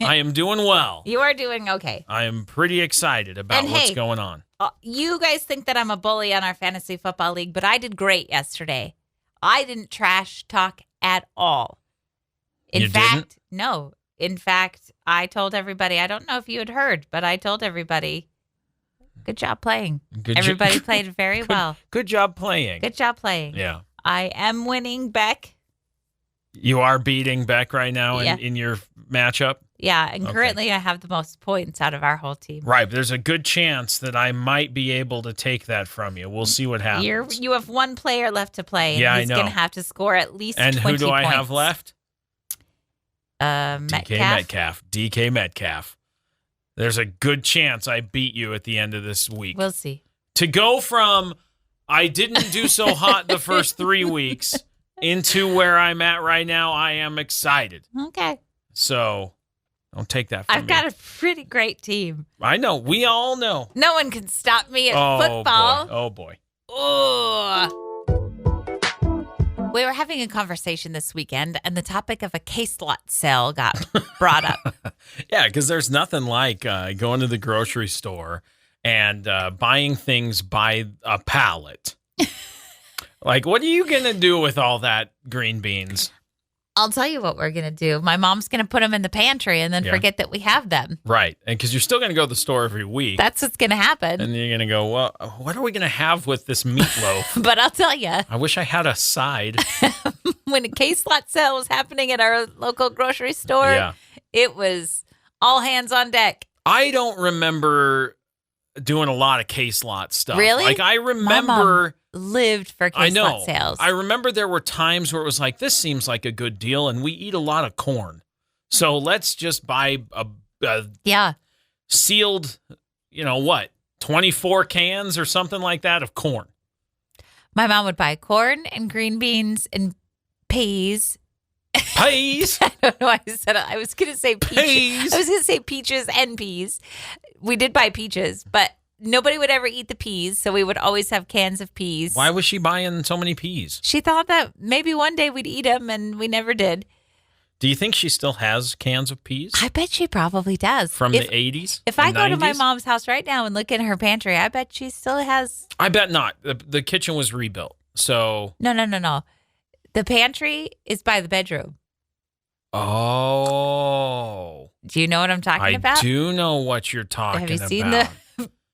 I am doing well. You are doing okay. I am pretty excited about what's going on. You guys think that I'm a bully on our fantasy football league, but I did great yesterday. I didn't trash talk at all. In fact, no. In fact, I told everybody, I don't know if you had heard, but I told everybody Good job playing. Everybody played very well. Good job playing. Good job playing. Yeah. I am winning, Beck. You are beating Beck right now in your matchup? Yeah, and currently I have the most points out of our whole team. Right, but there's a good chance that I might be able to take that from you. We'll see what happens. You have one player left to play, and he's going to have to score at least 20 points. And who do I have left? Metcalf. DK Metcalf. There's a good chance I beat you at the end of this week. We'll see. To go from I didn't do so hot the first 3 weeks into where I'm at right now, I am excited. Okay. So don't take that from me. I've got a pretty great team. I know. We all know. No one can stop me at football. Oh, boy. Oh. We were having a conversation this weekend, and the topic of a case lot sale got brought up. Yeah, because there's nothing like going to the grocery store and buying things by a pallet. Like, what are you going to do with all that green beans? I'll tell you what we're going to do. My mom's going to put them in the pantry and then forget that we have them. Right. And because you're still going to go to the store every week. That's what's going to happen. And you're going to go, well, what are we going to have with this meatloaf? But I'll tell you. I wish I had a side. When a case lot sale was happening at our local grocery store, it was all hands on deck. I don't remember doing a lot of case lot stuff. Really? Like, I remember... My mom lived for case lot sales. I remember there were times where it was like, this seems like a good deal, and we eat a lot of corn. So let's just buy a sealed, 24 cans or something like that of corn. My mom would buy corn and green beans and peas. Peas? I don't know why I said it. I was going to say peaches. I was going to say peaches and peas. We did buy peaches, but nobody would ever eat the peas, so we would always have cans of peas. Why was she buying so many peas? She thought that maybe one day we'd eat them, and we never did. Do you think she still has cans of peas? I bet she probably does. From the 80s? If I go to my mom's house right now and look in her pantry, I bet she still has. I bet not. The kitchen was rebuilt, so. No. The pantry is by the bedroom. Oh. Do you know what I'm talking about? I do know what you're talking about. Have you seen the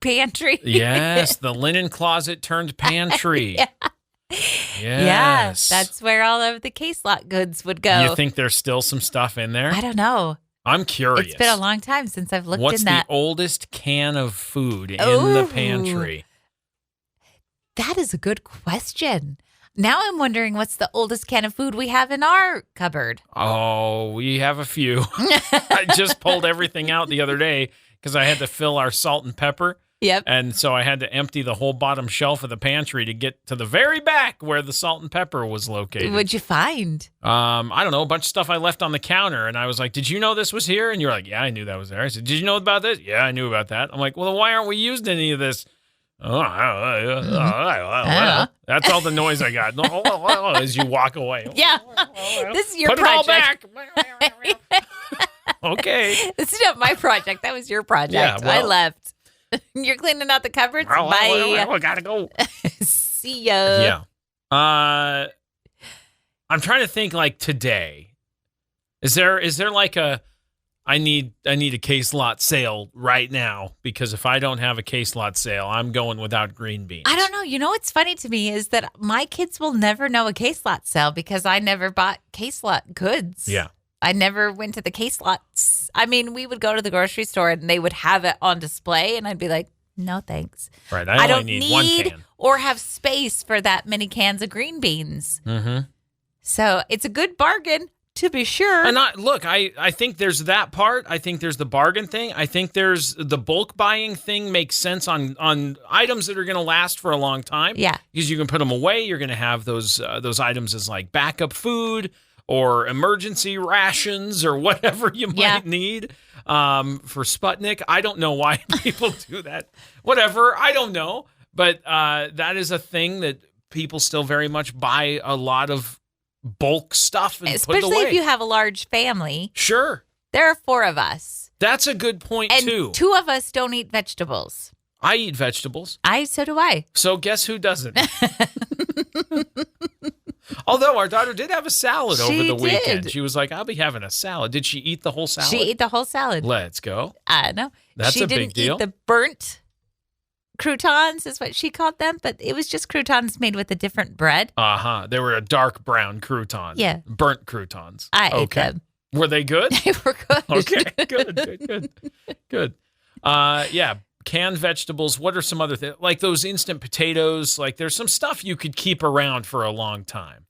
pantry? Yes, the linen closet turned pantry. Yes. Yeah, that's where all of the case lot goods would go. You think there's still some stuff in there? I don't know. I'm curious. It's been a long time since I've looked What's in that. What's the oldest can of food in the pantry? That is a good question. Now I'm wondering what's the oldest can of food we have in our cupboard. Oh, we have a few. I just pulled everything out the other day because I had to fill our salt and pepper. Yep. And so I had to empty the whole bottom shelf of the pantry to get to the very back where the salt and pepper was located. What'd you find? I don't know, a bunch of stuff I left on the counter. And I was like, did you know this was here? And you're like, yeah, I knew that was there. I said, did you know about this? Yeah, I knew about that. I'm like, well, why aren't we using any of this? That's all the noise I got as you walk away. Yeah. This is your project. Put it all back. Okay. This is not my project. That was your project. Yeah, I left. You're cleaning out the cupboards? Bye. I gotta go. See ya. Yeah. I'm trying to think like today. Is there like a I need a case lot sale right now, because if I don't have a case lot sale, I'm going without green beans. I don't know. You know what's funny to me is that my kids will never know a case lot sale because I never bought case lot goods. Yeah. I never went to the case lots. I mean, we would go to the grocery store and they would have it on display and I'd be like, no, thanks. Right. I don't need one can. Or have space for that many cans of green beans. Mm-hmm. So it's a good bargain. To be sure. And I think there's that part. I think there's the bargain thing. I think there's the bulk buying thing makes sense on items that are going to last for a long time. Yeah. Because you can put them away. You're going to have those items as like backup food or emergency rations or whatever you might need for Sputnik. I don't know why people do that. Whatever. I don't know. But that is a thing that people still very much buy a lot of bulk stuff and especially put it away. If you have a large family. Sure. There are 4 of us. That's a good point, too. And 2 of us don't eat vegetables. I eat vegetables. So do I. So guess who doesn't? Although our daughter did have a salad over the weekend. She was like, I'll be having a salad. Did she eat the whole salad? She ate the whole salad. Let's go. I know. That's a big deal. She didn't eat the burnt croutons is what she called them, but it was just croutons made with a different bread. They were a dark brown crouton. Yeah. Burnt croutons. I ate them. Were they good? They were good. Okay, good. Yeah, canned vegetables. What are some other things? Like those instant potatoes. Like there's some stuff you could keep around for a long time.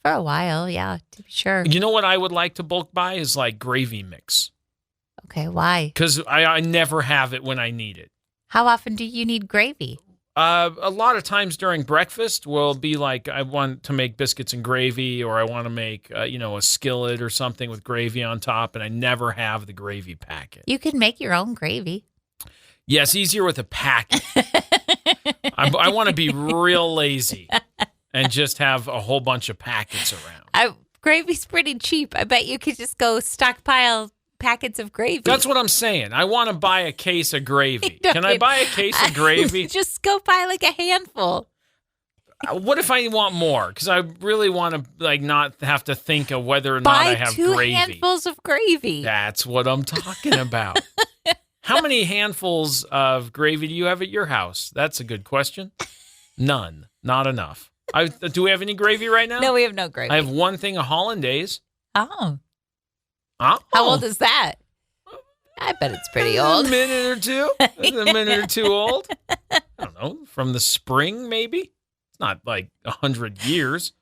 For a while, yeah, to be sure. You know what I would like to bulk buy is like gravy mix. Okay, why? Because I never have it when I need it. How often do you need gravy? A lot of times during breakfast will be like I want to make biscuits and gravy, or I want to make a skillet or something with gravy on top, and I never have the gravy packet. You can make your own gravy. Yeah, it's easier with a packet. I want to be real lazy and just have a whole bunch of packets around. Gravy's pretty cheap. I bet you could just go stockpile packets of gravy. That's what I'm saying. I want to buy a case of gravy. Can I buy a case of gravy? Just go buy like a handful. What if I want more? Because I really want to not have to think of whether or not I have Buy 2 gravy. handfuls of gravy. That's what I'm talking about. How many handfuls of gravy do you have at your house? That's a good question. None. Not enough. Do we have any gravy right now? No, we have no gravy. I have one thing of hollandaise. Oh. Oh. How old is that? I bet it's pretty old. A minute or two. A minute or two old. I don't know. From the spring, maybe. It's not like 100 years.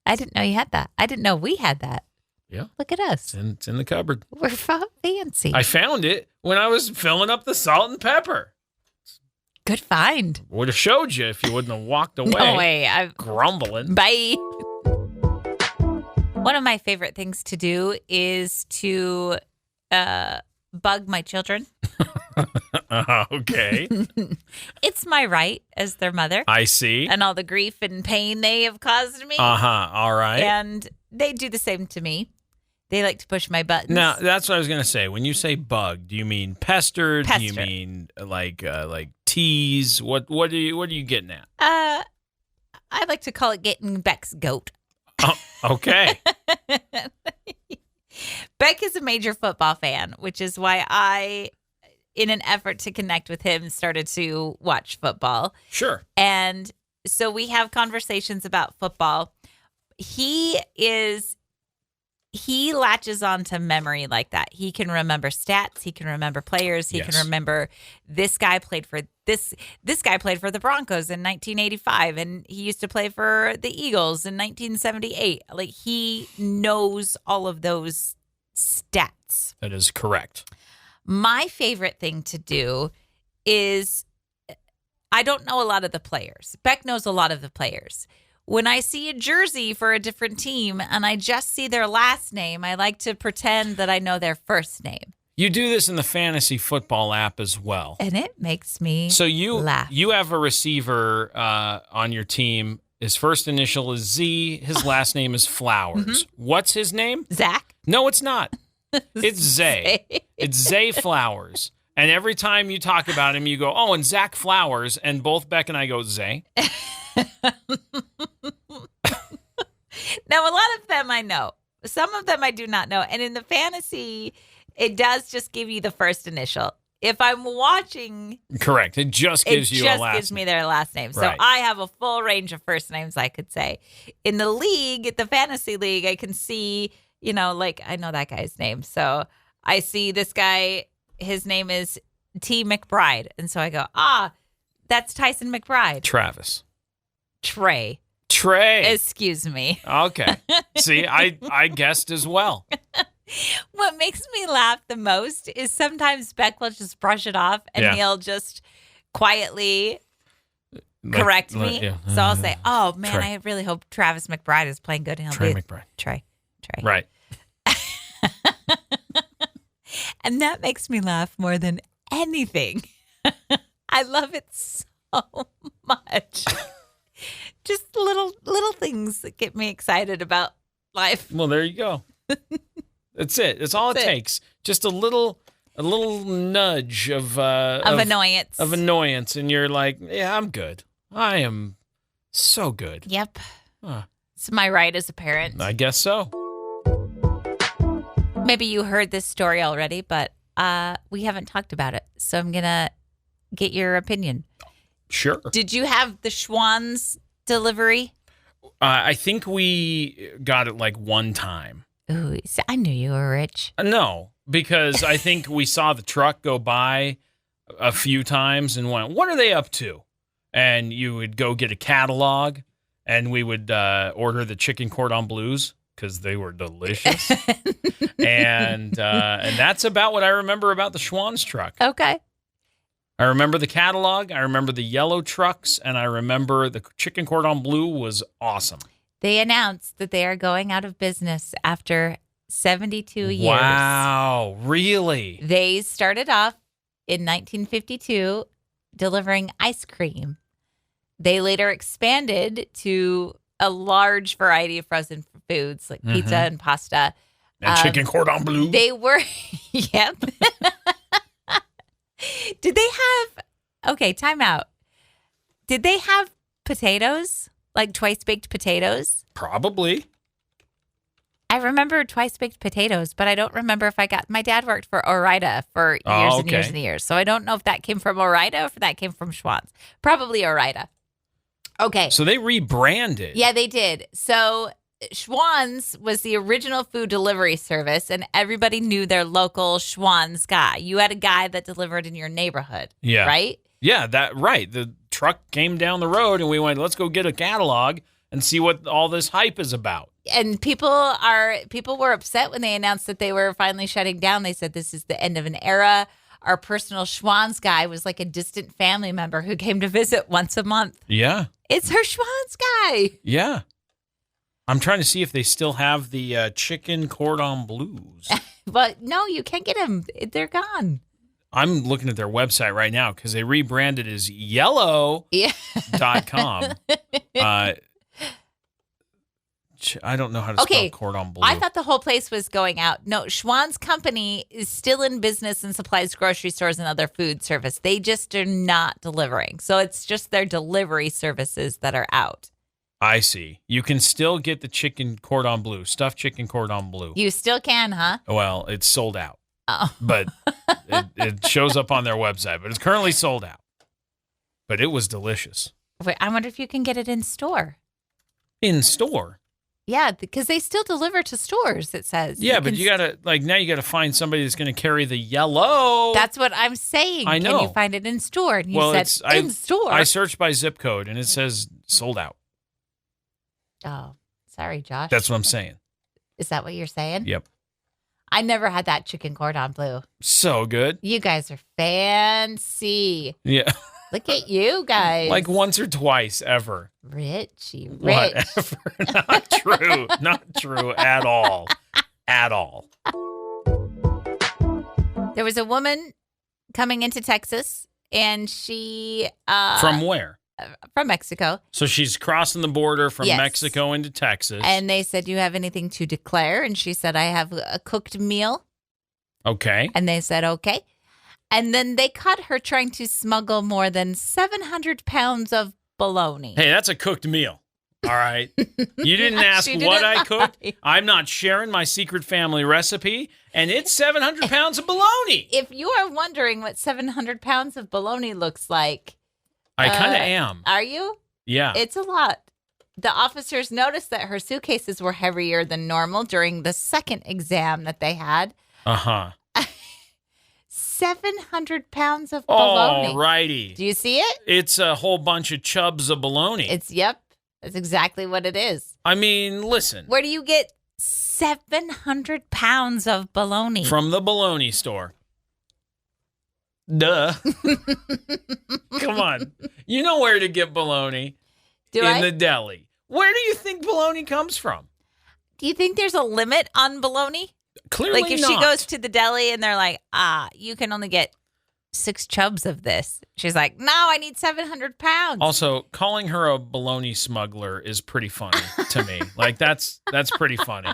I didn't know you had that. I didn't know we had that. Yeah. Look at us. It's in the cupboard. We're fancy. I found it when I was filling up the salt and pepper. Good find. Would have showed you if you wouldn't have walked away. No way. I'm grumbling. Bye. One of my favorite things to do is to bug my children. Okay. It's my right as their mother. I see. And all the grief and pain they have caused me. All right. And they do the same to me. They like to push my buttons. Now, that's what I was going to say. When you say bug, do you mean pestered? Pester. Do you mean like tease? What are you getting at? I like to call it getting Beck's goat. Oh, okay. Beck is a major football fan, which is why I, in an effort to connect with him, started to watch football. Sure. And so we have conversations about football. He latches on to memory like that. He can remember stats. He can remember players. He can remember this guy played for this guy played for the Broncos in 1985, and he used to play for the Eagles in 1978. Like, he knows all of those stats. That is correct. My favorite thing to do is, I don't know a lot of the players. Beck knows a lot of the players. When I see a jersey for a different team and I just see their last name, I like to pretend that I know their first name. You do this in the fantasy football app as well. And it makes me laugh. You have a receiver on your team. His first initial is Z. His last name is Flowers. Mm-hmm. What's his name? Zach? No, it's not. It's Zay. It's Zay Flowers. And every time you talk about him, you go, oh, and Zach Flowers. And both Beck and I go, Zay. Now, a lot of them I know. Some of them I do not know. And in the fantasy, it does just give you the first initial. If I'm watching... Correct. It just gives you a last name. It just gives me their last name. So right. I have a full range of first names, I could say. In the league, the fantasy league, I can see, I know that guy's name. So I see this guy, his name is T. McBride. And so I go, that's Tyson McBride. Travis. Trey. Excuse me. Okay. See, I guessed as well. What makes me laugh the most is sometimes Beck will just brush it off and he'll just quietly correct me. Yeah. So I'll say, oh, man, Trey. I really hope Travis McBride is playing good. And he'll Trey be McBride. Trey. Right. And that makes me laugh more than anything. I love it so much. Just little things that get me excited about life. Well, there you go. That's it. That's all it takes. Just a little nudge of annoyance. Of annoyance, and you're like, yeah, I'm good. I am so good. Yep. It's my right as a parent. I guess so. Maybe you heard this story already, but we haven't talked about it. So I'm going to get your opinion. Sure. Did you have the Schwann's delivery? I think we got it like one time. Ooh, so I knew you were rich. No, because I think we saw the truck go by a few times and went, what are they up to? And you would go get a catalog, and we would order the chicken cordon bleus because they were delicious. and that's about what I remember about the Schwann's truck. Okay. I remember the catalog, I remember the yellow trucks, and I remember the chicken cordon bleu was awesome. They announced that they are going out of business after 72 years. Wow, really? They started off in 1952 delivering ice cream. They later expanded to a large variety of frozen foods like pizza and pasta. And chicken cordon bleu. They were, yep. Did they have, okay, time out. Did they have potatoes? Like twice-baked potatoes? Probably. I remember twice-baked potatoes, but I don't remember if I got... My dad worked for Ore-Ida for years and years and years, so I don't know if that came from Ore-Ida or if that came from Schwann's. Probably Ore-Ida. Okay. So they rebranded. Yeah, they did. So Schwann's was the original food delivery service, and everybody knew their local Schwann's guy. You had a guy that delivered in your neighborhood, right? Yeah, right. The truck came down the road, and we went, let's go get a catalog and see what all this hype is about. And people were upset when they announced that they were finally shutting down. They said this is the end of an era. Our personal Schwann's guy was like a distant family member who came to visit once a month. Yeah. It's our Schwann's guy. Yeah. I'm trying to see if they still have the chicken cordon bleus. But no, you can't get them. They're gone. I'm looking at their website right now because they rebranded as yellow.com. I don't know how to spell cordon bleu. I thought the whole place was going out. No, Schwann's company is still in business and supplies grocery stores and other food service. They just are not delivering. So it's just their delivery services that are out. I see. You can still get the chicken cordon bleu, stuffed chicken cordon bleu. You still can, huh? Well, it's sold out. Oh. But it shows up on their website, but it's currently sold out. But it was delicious. Wait, I wonder if you can get it in store. In store? Yeah, because they still deliver to stores, it says. Yeah, but you got to, now you got to find somebody that's going to carry the yellow. That's what I'm saying. I know. Can you find it in store? And you said in store. I searched by zip code, and it says sold out. Oh, sorry, Josh. That's what I'm saying. Is that what you're saying? Yep. I never had that chicken cordon bleu. So good. You guys are fancy. Yeah. Look at you guys. Like once or twice ever. Richie, rich. Whatever. Not true. Not true at all. At all. There was a woman coming into Texas, and she... From where? From Mexico. So she's crossing the border from Mexico into Texas. And they said, do you have anything to declare? And she said, I have a cooked meal. Okay. And they said, okay. And then they caught her trying to smuggle more than 700 pounds of bologna. Hey, that's a cooked meal. All right. You didn't ask what I cooked. I'm not sharing my secret family recipe. And it's 700 pounds of bologna. If you are wondering what 700 pounds of bologna looks like. I kind of am. Are you? Yeah. It's a lot. The officers noticed that her suitcases were heavier than normal during the second exam that they had. Uh-huh. 700 pounds of bologna. Oh, righty. Do you see it? It's a whole bunch of chubs of bologna. Yep. That's exactly what it is. I mean, listen. Where do you get 700 pounds of bologna? From the bologna store. Duh. Come on. You know where to get bologna. In the deli. Where do you think bologna comes from? Do you think there's a limit on bologna? Clearly like if not. she goes to the deli and they're like, you can only get 6 chubs of this. She's like, no, I need 700 pounds. Also, calling her a bologna smuggler is pretty funny to me. Like that's pretty funny.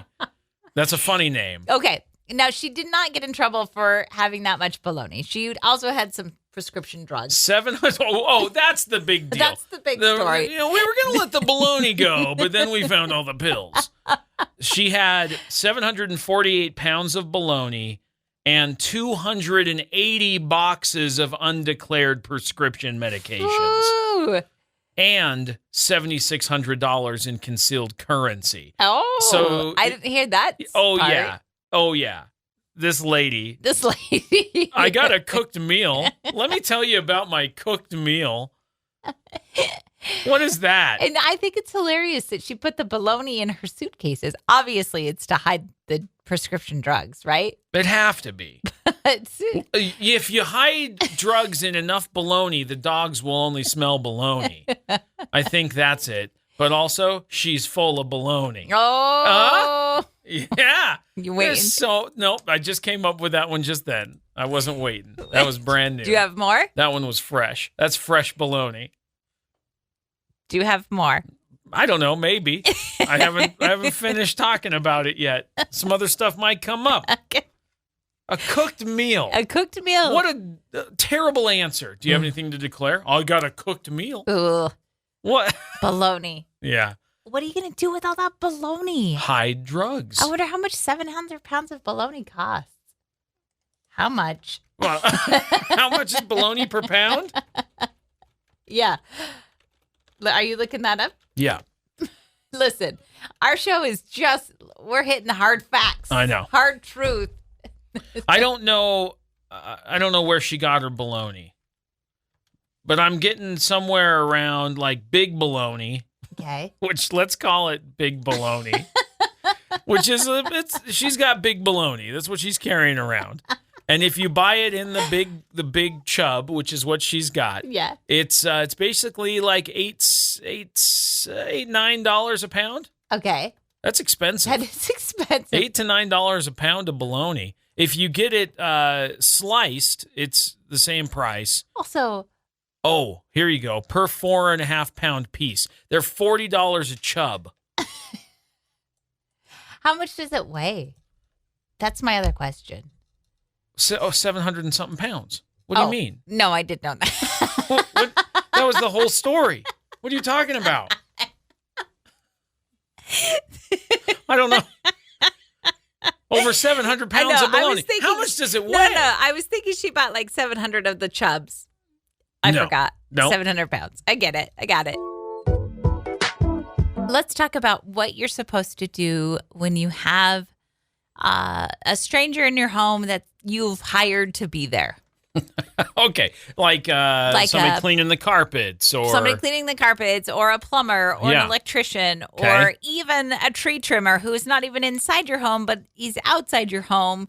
That's a funny name. Okay. Now, she did not get in trouble for having that much bologna. She also had some prescription drugs. 700. Oh, that's the big deal. That's the big story. We were going to let the bologna go, but then we found all the pills. She had 748 pounds of bologna and 280 boxes of undeclared prescription medications. Ooh. And $7,600 in concealed currency. Oh, so I didn't hear that. Oh, part. yeah. Oh, yeah. This lady. I got a cooked meal. Let me tell you about my cooked meal. What is that? And I think it's hilarious that she put the bologna in her suitcases. Obviously, it's to hide the prescription drugs, right? It'd have to be. If you hide drugs in enough bologna, the dogs will only smell bologna. I think that's it. But also, she's full of bologna. Oh. Yeah. You waiting? Nope, I just came up with that one just then. I wasn't waiting. That was brand new. Do you have more? That one was fresh. That's fresh bologna. Do you have more? I don't know, maybe. I haven't finished talking about it yet. Some other stuff might come up. Okay. A cooked meal. A cooked meal. What a terrible answer. Do you have anything to declare? I got a cooked meal. Ugh. What? Bologna. Yeah. What are you going to do with all that bologna? Hide drugs. I wonder how much 700 pounds of bologna costs. How much? Well, how much is bologna per pound? Yeah. Are you looking that up? Yeah. Listen, our show is we're hitting hard facts. I know. Hard truth. I don't know where she got her bologna. But I'm getting somewhere around like big bologna. Okay. Which let's call it big bologna. Which is she's got big bologna. That's what she's carrying around. And if you buy it in the big chub, which is what she's got, yeah, it's basically like $8-9 a pound. Okay, that's expensive. That is expensive. $8 to $9 a pound of bologna. If you get it sliced, it's the same price. Also, oh, here you go. Per 4.5 pound piece, they're $40 a chub. How much does it weigh? That's my other question. 700 and something pounds. What do you mean? No, I did know that. That was the whole story. What are you talking about? I don't know. Over 700 pounds of bologna. How much does it weigh? No, I was thinking she bought like 700 of the chubs. I forgot. No. 700 pounds. I get it. I got it. Let's talk about what you're supposed to do when you have a stranger in your home that you've hired to be there. Okay. Like somebody cleaning the carpets or somebody cleaning the carpets or a plumber or an electrician or even a tree trimmer who is not even inside your home, but he's outside your home.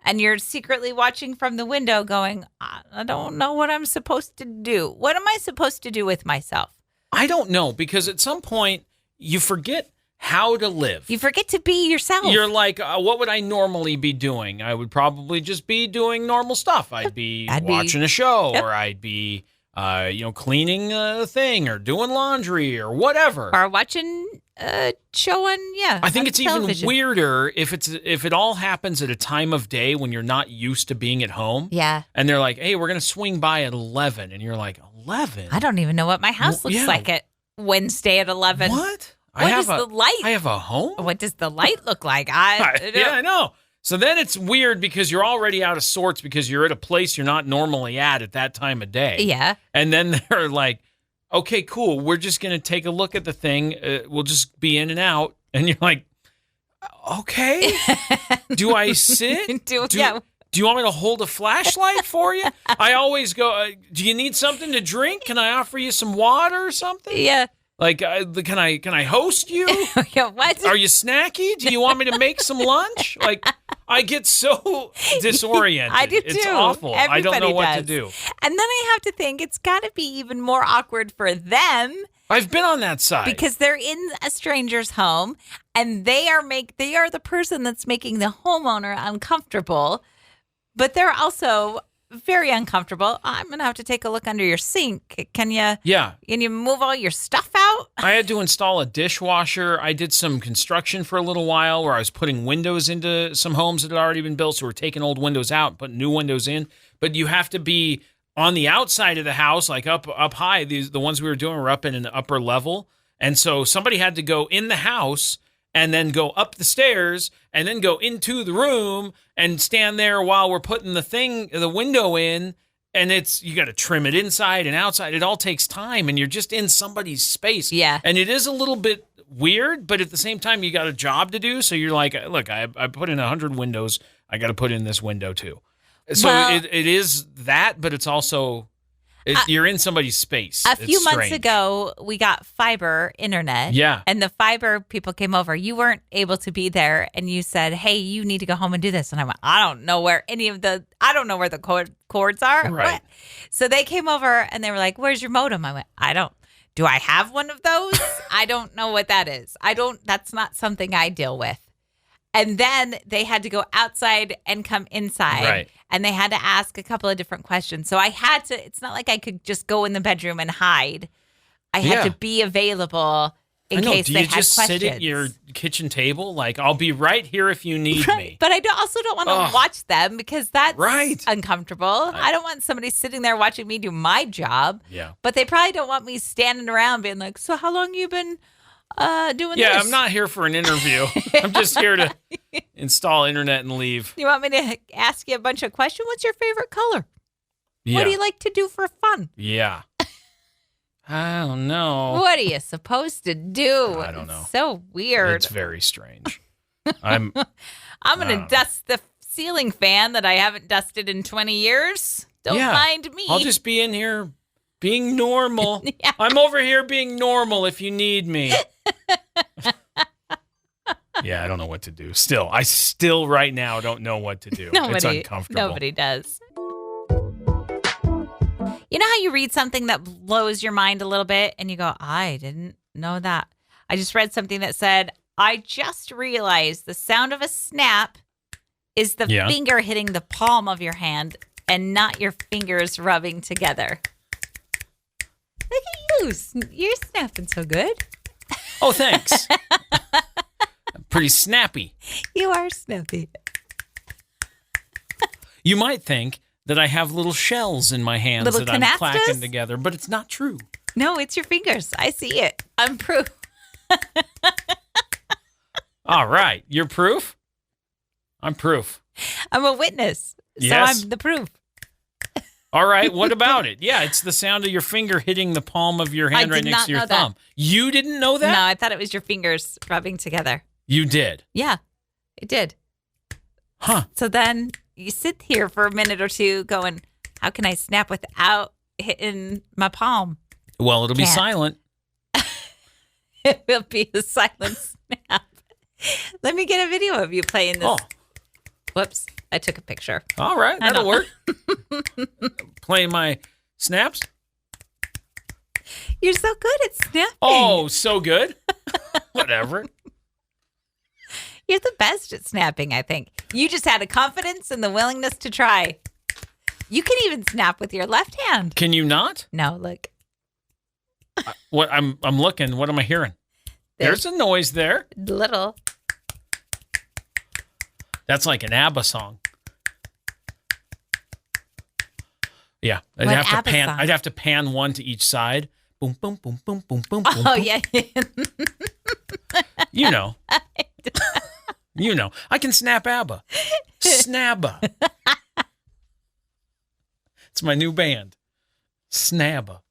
And you're secretly watching from the window going, I don't know what I'm supposed to do. What am I supposed to do with myself? I don't know, because at some point you forget how to live. You forget to be yourself. You're like, what would I normally be doing? I would probably just be doing normal stuff. I'd be watching a show, or I'd be, cleaning a thing or doing laundry or whatever. Or watching a show on, I think it's television. Even weirder if it all happens at a time of day when you're not used to being at home. Yeah. And they're like, hey, we're going to swing by at 11. And you're like, 11? I don't even know what my house looks like at Wednesday at 11. What? What does the light? I have a home? What does the light look like? I know. So then it's weird because you're already out of sorts because you're at a place you're not normally at that time of day. Yeah. And then they're like, okay, cool. We're just going to take a look at the thing. We'll just be in and out. And you're like, okay. Do I sit? Do you want me to hold a flashlight for you? I always go, do you need something to drink? Can I offer you some water or something? Yeah. Like, can I host you? What? Are you snacky? Do you want me to make some lunch? Like, I get so disoriented. I do too. It's awful. Everybody I don't know what does. to do. And then I have to think it's got to be even more awkward for them. I've been on that side. Because they're in a stranger's home and they are the person that's making the homeowner uncomfortable, but they're also very uncomfortable. I'm going to have to take a look under your sink. Can you move all your stuff out? I had to install a dishwasher. I did some construction for a little while where I was putting windows into some homes that had already been built. So we're taking old windows out, putting new windows in. But you have to be on the outside of the house, like up high. The ones we were doing were up in an upper level. And so somebody had to go in the house and then go up the stairs and then go into the room and stand there while we're putting the window in. And you got to trim it inside and outside. It all takes time, and you're just in somebody's space. Yeah. And it is a little bit weird, but at the same time, you got a job to do. So you're like, look, I put in 100 windows. I got to put in this window too. So it is that, but it's also... you're in somebody's space. A few months ago, we got fiber internet. Yeah. And the fiber people came over. You weren't able to be there. And you said, hey, you need to go home and do this. And I went, I don't know where the cords are. Right. What? So they came over and they were like, where's your modem? I went, do I have one of those? I don't know what that is. That's not something I deal with. And then they had to go outside and come inside. Right. And they had to ask a couple of different questions. So I had to, it's not like I could just go in the bedroom and hide. I had to be available in case they had questions. Do you just sit at your kitchen table? Like, I'll be right here if you need me. But I also don't want to watch them because that's right. uncomfortable. I don't want somebody sitting there watching me do my job. Yeah. But they probably don't want me standing around being like, so how long you been doing this? Yeah, I'm not here for an interview. I'm just here to install internet and leave. You want me to ask you a bunch of questions? What's your favorite color? Yeah. What do you like to do for fun? Yeah. I don't know. What are you supposed to do? I don't know. It's so weird. It's very strange. I'm going to dust the ceiling fan that I haven't dusted in 20 years. Don't mind me. I'll just be in here being normal. Yeah. I'm over here being normal if you need me. Yeah, I don't know what to do. I still right now don't know what to do. It's uncomfortable. Nobody does. You know how you read something that blows your mind a little bit and you go, I didn't know that. I just read something that said, I just realized the sound of a snap is the finger hitting the palm of your hand and not your fingers rubbing together. Look at you. You're snapping so good. Oh, thanks. Pretty snappy. You are snappy. You might think that I have little shells in my hands little that canastas? I'm clacking together, but it's not true. No, it's your fingers. I see it. I'm proof. All right. You're proof? I'm proof. I'm a witness. Yes. So I'm the proof. All right. What about it? Yeah, it's the sound of your finger hitting the palm of your hand right next to your thumb. You didn't know that? No, I thought it was your fingers rubbing together. You did? Yeah, it did. Huh. So then you sit here for a minute or two going, how can I snap without hitting my palm? Well, it'll be silent. It will be a silent snap. Let me get a video of you playing this. Oh. Whoops. I took a picture. All right. That'll work. Playing my snaps. You're so good at snapping. Oh, so good. Whatever. You're the best at snapping, I think. You just had a confidence and the willingness to try. You can even snap with your left hand. Can you not? No, look. What I'm looking. What am I hearing? There's a noise there. Little. That's like an ABBA song. Yeah, I'd have to pan one to each side. Boom, boom, boom, boom, boom, boom. Oh, boom. yeah. You know. You know. I can snap ABBA. Snabba. It's my new band. Snabba.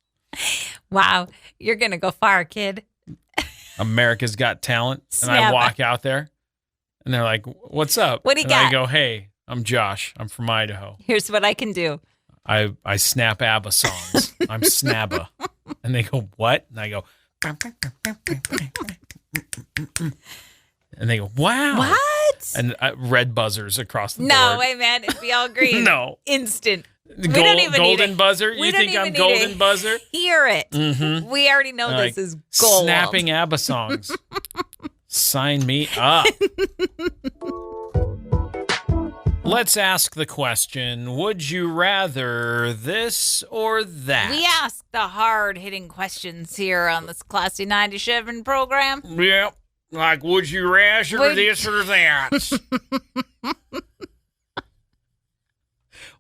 Wow. You're going to go far, kid. America's Got Talent. And Snabba. I walk out there and they're like, what's up? What do you and got? I go, hey, I'm Josh. I'm from Idaho. Here's what I can do. I snap ABBA songs. I'm Snabba. And they go, what? And I go, and they go, wow. What? And red buzzers across the No board. way, man. It'd be all green. No. Instant. We don't even golden need buzzer? We You don't think I'm even need golden to buzzer? Hear it. Mm-hmm. We already know Like, this is gold. Snapping ABBA songs. Sign me up. Let's ask the question, would you rather this or that? We ask the hard-hitting questions here on this Classy 97 program. Yep. Like, would you rather this or that?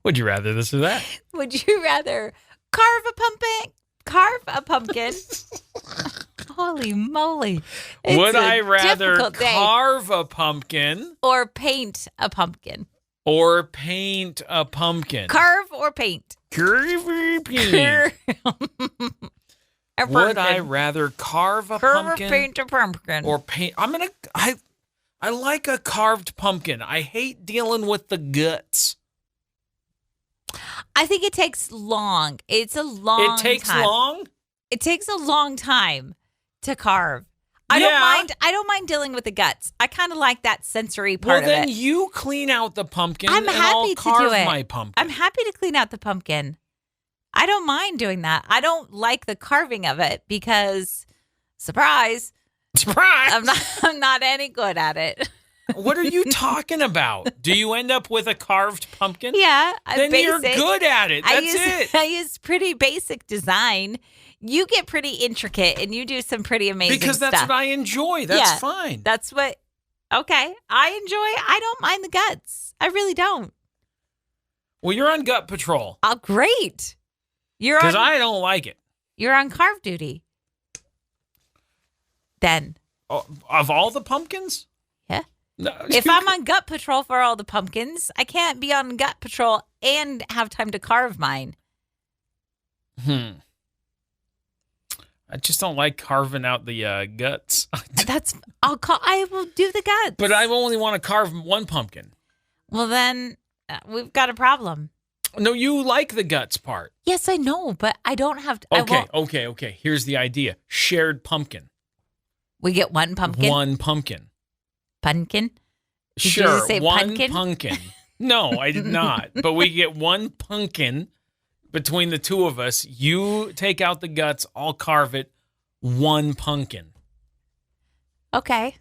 Would you rather this or that? Would you rather carve a pumpkin Holy moly. It's Would I a rather difficult day. carve a pumpkin Or paint a pumpkin? or paint a pumpkin? Carve or paint? Curvy paint. A Would I pumpkin. rather carve a Carve or pumpkin paint a pumpkin? or paint? I like a carved pumpkin. I hate dealing with the guts. I think it takes long. It's a long It takes time. long? It takes a long time to carve. Yeah. I don't mind dealing with the guts. I kind of like that sensory part Well, then of it. you clean out the pumpkin I'm and I'll happy to carve do it. my pumpkin. I'm happy to clean out the pumpkin. I don't mind doing that. I don't like the carving of it because, surprise, Surprise! I'm not any good at it. What are you talking about? Do you end up with a carved pumpkin? Yeah, Then basic. you're good at it. That's it. I use pretty basic design. You get pretty intricate and you do some pretty amazing Because that's stuff. what I enjoy. That's Yeah. fine. That's what, okay. I don't mind the guts. I really don't. Well, you're on gut patrol Oh, great. because I don't like it. You're on carve duty. Then, Of all the pumpkins? yeah. No, If I'm on gut patrol for all the pumpkins, I can't be on gut patrol and have time to carve mine. I just don't like carving out the guts. I will do the guts. But I only want to carve one pumpkin. Well, then we've got a problem. No, you like the guts part. Yes, I know, but I don't have to. Okay. Here's the idea. Shared pumpkin. We get one pumpkin. One pumpkin. Pumpkin? Did you Sure, just say one pumpkin? No, I did not. But we get one pumpkin between the two of us. You take out the guts, I'll carve it. One pumpkin. Okay.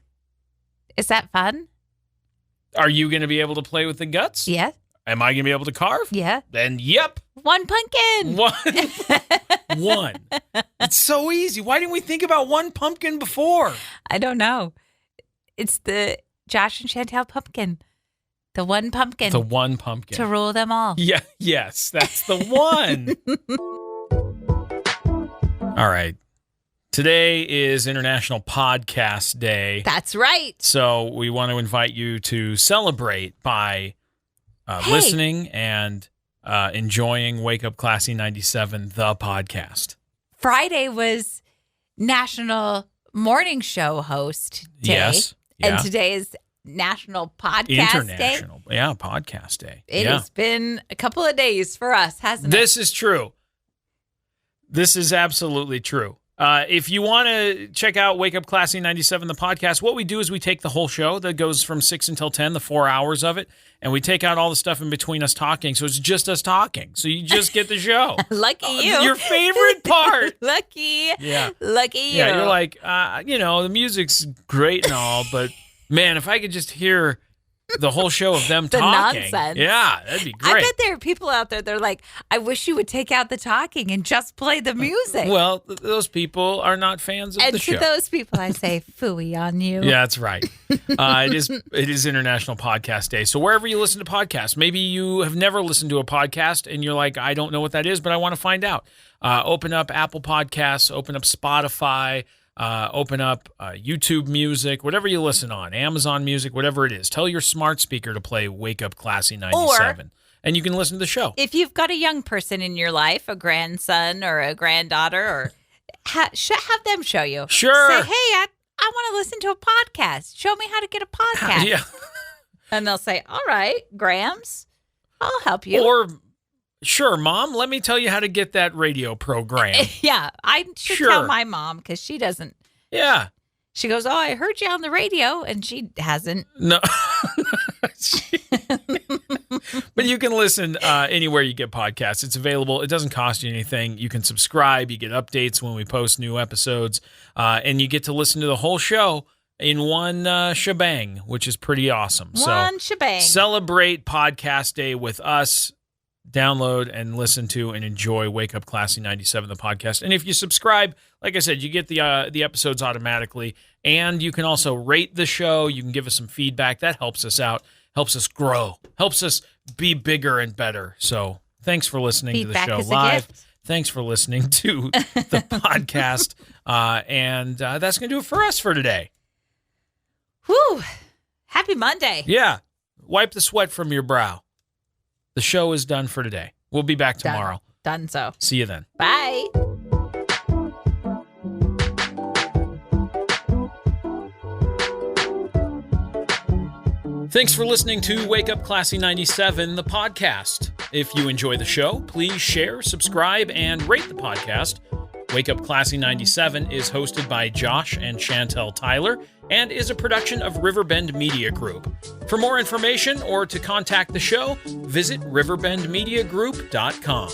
Is that fun? Are you going to be able to play with the guts? Yeah. Am I going to be able to carve? Yeah. Then, yep. One pumpkin. One. It's so easy. Why didn't we think about one pumpkin before? I don't know. It's the Josh and Chantel pumpkin. The one pumpkin. The one pumpkin. To rule them all. Yeah, yes, that's the one. All right. Today is International Podcast Day. That's right. So we want to invite you to celebrate by listening and enjoying Wake Up Classy 97, the podcast. Friday was National Morning Show Host Day. Yes. Yeah. And today is National Podcast Day. International. Yeah, Podcast Day. It yeah. has been a couple of days for us, hasn't it? This is true. This is absolutely true. If you want to check out Wake Up Classy 97, the podcast, what we do is we take the whole show that goes from 6 until 10, the 4 hours of it, and we take out all the stuff in between us talking. So it's just us talking. So you just get the show. Lucky you. Your favorite part. Lucky. Yeah. Lucky you. Yeah, you're like, the music's great and all, but man, if I could just hear the whole show of them The talking. nonsense. Yeah, that'd be I great. bet there are people out there that are like, I wish you would take out the talking and just play the music. Well, those people are not fans of and the to show. those people, I say, phooey on you. Yeah, that's right. It is International Podcast Day. So wherever you listen to podcasts, maybe you have never listened to a podcast and you're like, I don't know what that is, but I want to find out. Open up Apple Podcasts, open up Spotify, open up YouTube Music, whatever you listen on, Amazon Music, whatever it is. Tell your smart speaker to play Wake Up Classy 97. And you can listen to the show. If you've got a young person in your life, a grandson or a granddaughter, or have them show you. Sure. Say, hey, I want to listen to a podcast. Show me how to get a podcast. Yeah. And they'll say, all right, Grams, I'll help you. Or, sure, Mom, let me tell you how to get that radio program. Yeah, I should Sure. tell my mom because she doesn't. Yeah. She goes, oh, I heard you on the radio, and she hasn't. No. But you can listen anywhere you get podcasts. It's available. It doesn't cost you anything. You can subscribe. You get updates when we post new episodes. And you get to listen to the whole show in one shebang, which is pretty awesome. One shebang. Celebrate Podcast Day with us. Download and listen to and enjoy Wake Up Classy 97, the podcast. And if you subscribe, like I said, you get the episodes automatically. And you can also rate the show. You can give us some feedback. That helps us out, helps us grow, helps us be bigger and better. So thanks for listening Feedback to the show is a live. gift. Thanks for listening to the podcast. And that's going to do it for us for today. Whew. Happy Monday. Yeah. Wipe the sweat from your brow. The show is done for today. We'll be back tomorrow. Done so. See you then. Bye. Thanks for listening to Wake Up Classy 97, the podcast. If you enjoy the show, please share, subscribe, and rate the podcast. Wake Up Classy 97 is hosted by Josh and Chantel Tyler and is a production of Riverbend Media Group. For more information or to contact the show, visit riverbendmediagroup.com.